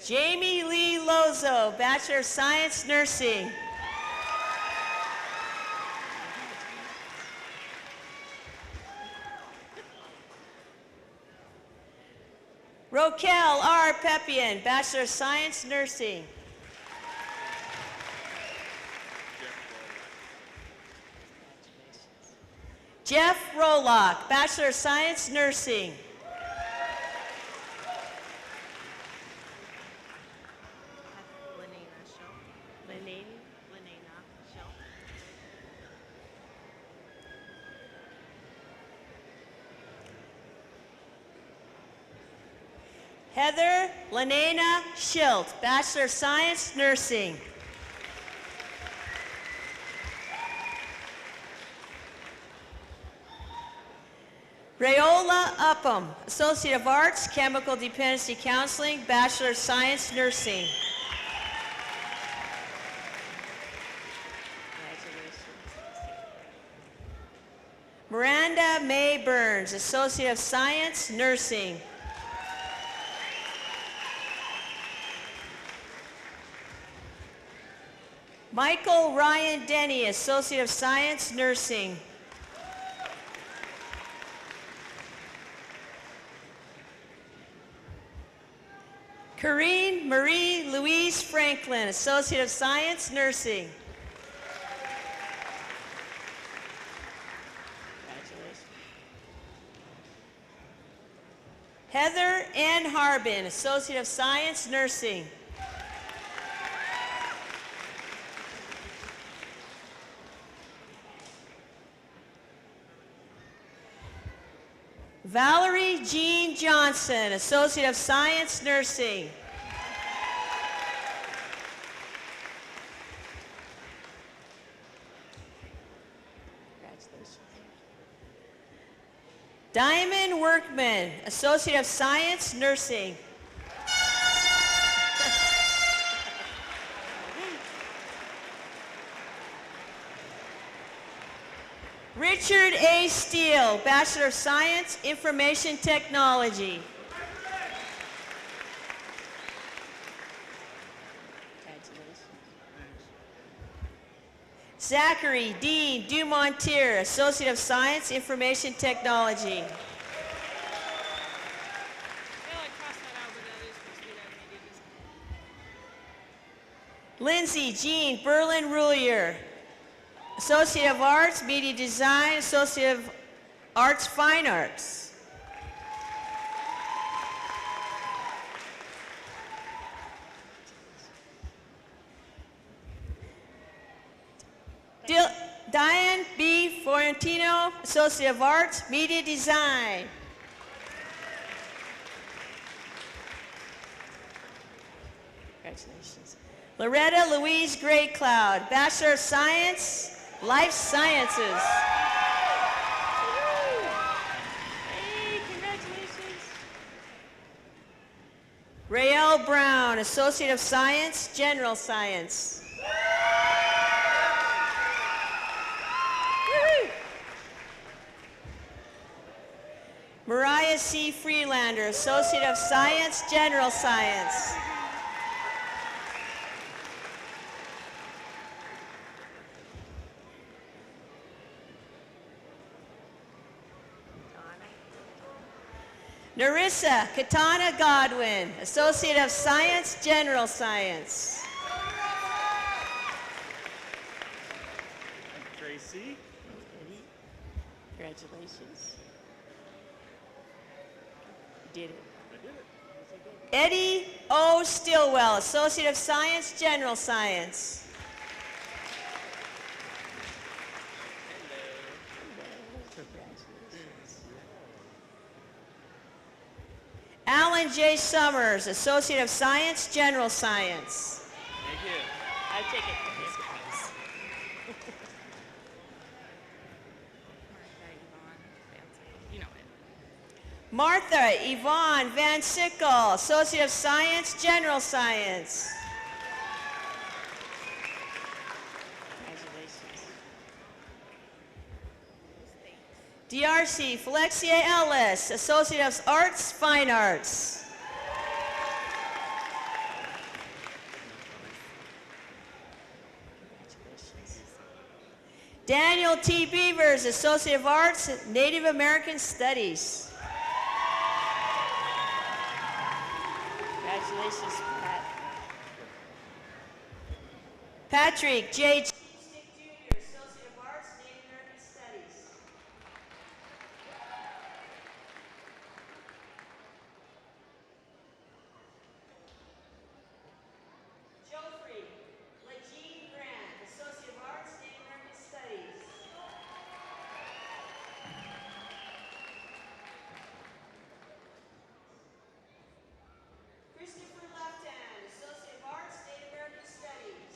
Jamie Lee Lozo, Bachelor of Science, Nursing. Roquel R. Peppian, Bachelor of Science, Nursing. Jeff Rolock, Bachelor of Science, Nursing. Heather Lenena Schilt, Bachelor of Science, Nursing. Rayola Upham, Associate of Arts, Chemical Dependency Counseling, Bachelor of Science, Nursing. Miranda May Burns, Associate of Science, Nursing. Michael Ryan Denny, Associate of Science, Nursing. Corrine Marie Louise Franklin, Associate of Science, Nursing. Heather N. Harbin, Associate of Science, Nursing. Valerie Jean Johnson, Associate of Science, Nursing. Congratulations. Diamond Workman, Associate of Science, Nursing. Richard A. Steele, Bachelor of Science, Information Technology. Zachary D. Dumontier, Associate of Science, Information Technology. Lindsay Jean Berlin Roulier, Associate of Arts, Media Design, Associate of Arts, Fine Arts. Diane B. Fiorentino, Associate of Arts, Media Design. Congratulations. Loretta Louise Gray Cloud, Bachelor of Science, Life Sciences. Hey, congratulations. Rael Brown, Associate of Science, General Science. Mariah C. Freelander, Associate of Science, General Science. Narissa Katana Godwin, Associate of Science, General Science. Tracy. Congratulations. You did it. Eddie O. Stillwell, Associate of Science, General Science. Alan J. Summers, Associate of Science, General Science. Thank you. I take it. Martha Yvonne Van Sickle, Associate of Science, General Science. Congratulations. DRC Felixia Ellis, Associate of Arts, Fine Arts. Daniel T. Beavers, Associate of Arts, Native American Studies. Congratulations, Pat. Patrick J. Cheapstick Jr., Associate of Arts, Native American Studies. Geoffrey Lejean Grant, Associate of Arts, Native American Studies. Christopher Lefton, Associate of Arts, Native American Studies.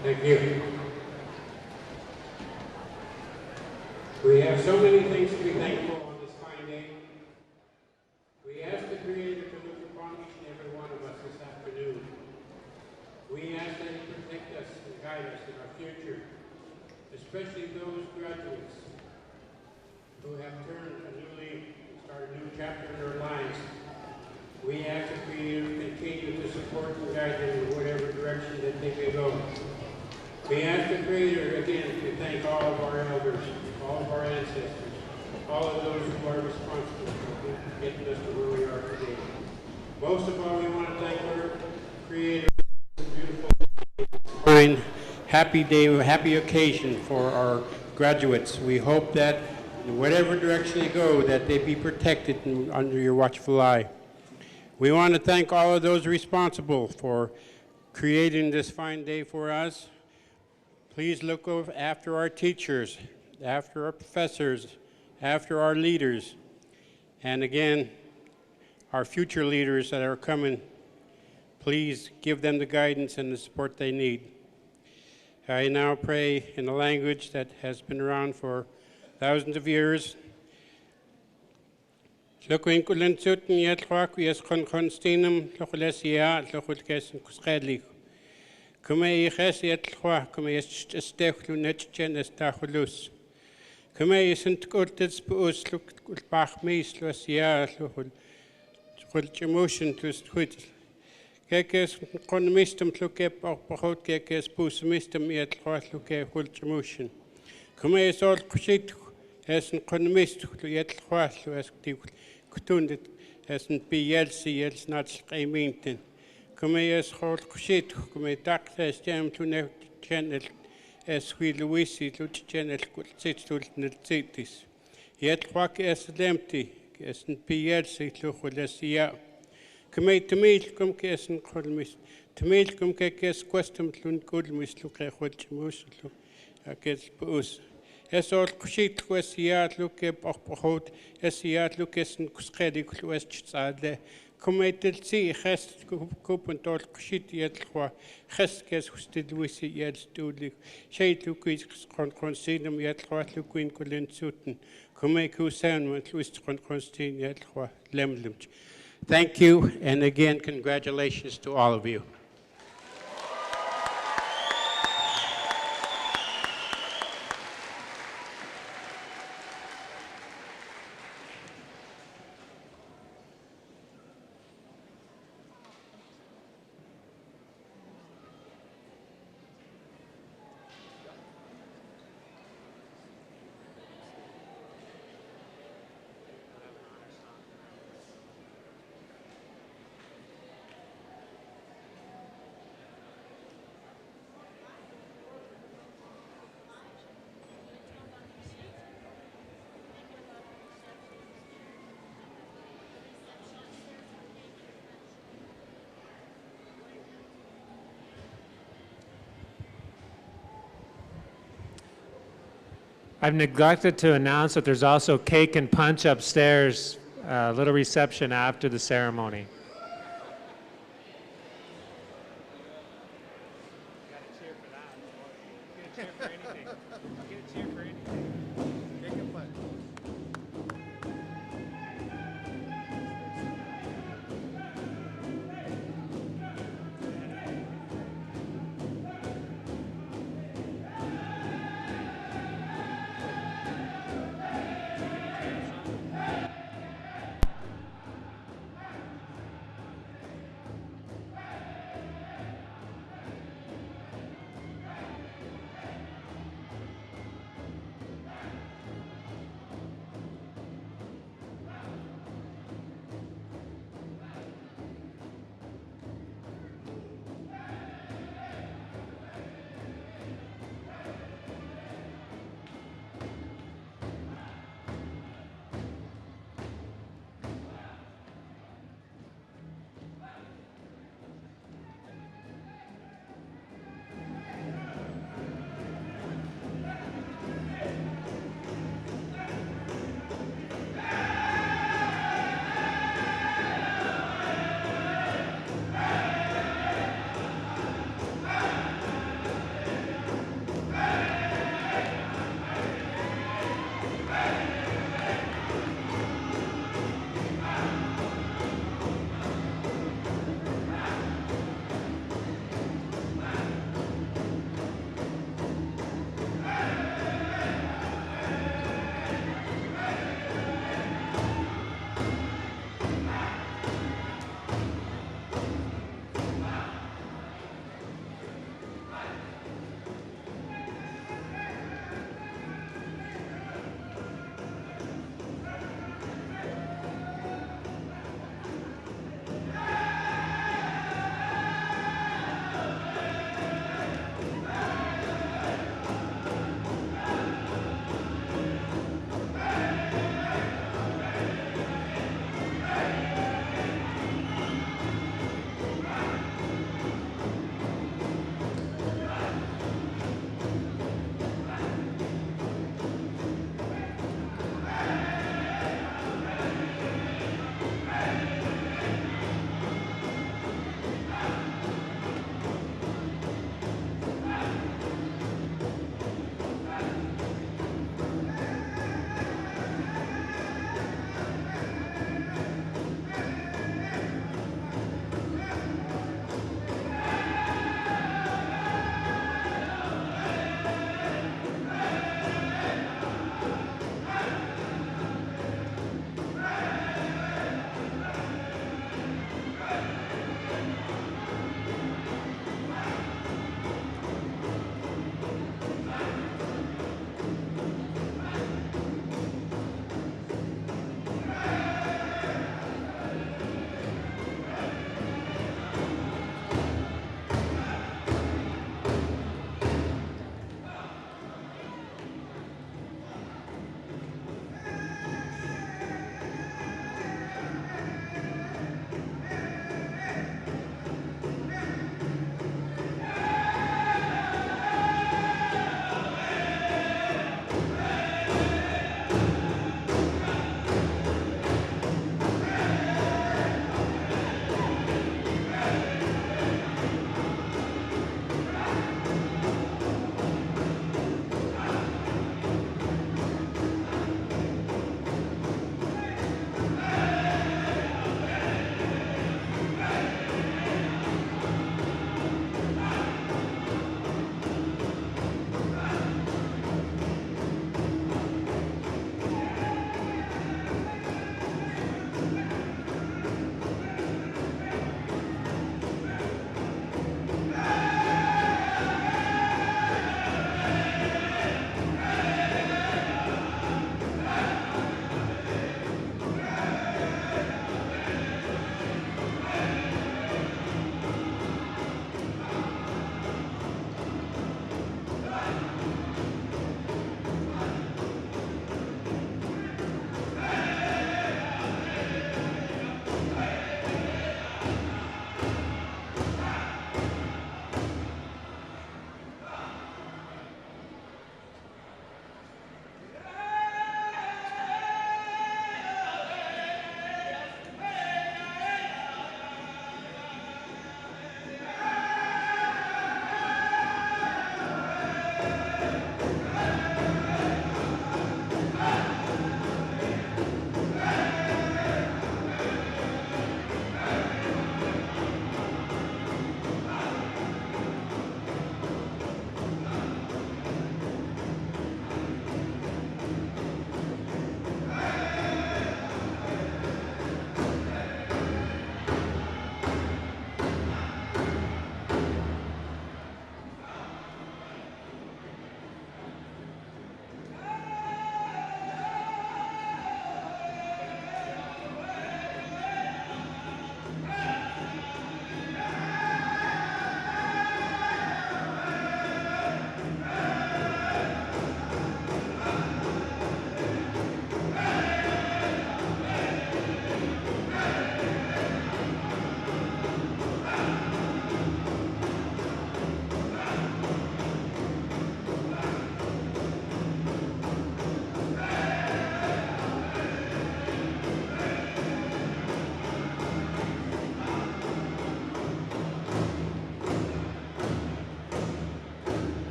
Thank you. We have so many things to be thankful on this fine day. We ask the Creator to look upon each and every one of us this afternoon. We ask that He protect us and guide us in our future, especially those graduates who have turned a new leaf and started a new chapter in their lives. We ask the Creator to continue to support and guide them in whatever direction that they may go. We ask the Creator again to thank all of our elders, all of our ancestors, all of those who are responsible for getting us to where we are today. Most of all, we want to thank our Creator for this beautiful, fine, happy day, happy occasion for our graduates. We hope that in whatever direction they go, that they be protected and under your watchful eye. We want to thank all of those responsible for creating this fine day for us. Please look after our teachers, after our professors, after our leaders, and again, our future leaders that are coming. Please give them the guidance and the support they need. I now pray in a language that has been around for thousands of years. Kume iches yetlwa, kume estechlu netchen estachulus. Kume isent kultets buus lukbach mis luasia luhul. Kulchemotion to squid. Kekes konomistum lukep ochot kekes busumistum yetlwa luke kulchemotion. Kume is all kushit as an konomist yetlwa lu as kutundit as an bielsi yels nats reiminten. Come as hot shit, come duck as jam to never channel as we Louisi to channel sit to the cities. Yet walk as empty, as in PLC to Holesia. Come to meet, come case and columnist. To meet, come case question to good miss look at what most look against booze. As all shit was yard look up hot, as yard look as in Scredic West Sade. Come til see gest kopen tot shit yet kwa gest kes husted wisi yet studig shay to quiz kon sinum yet kwa to queen kulen suten come ku san with list kon constin yet kwa lemlum. Thank you, and again congratulations to all of you. I've neglected to announce that there's also cake and punch upstairs, a little reception after the ceremony.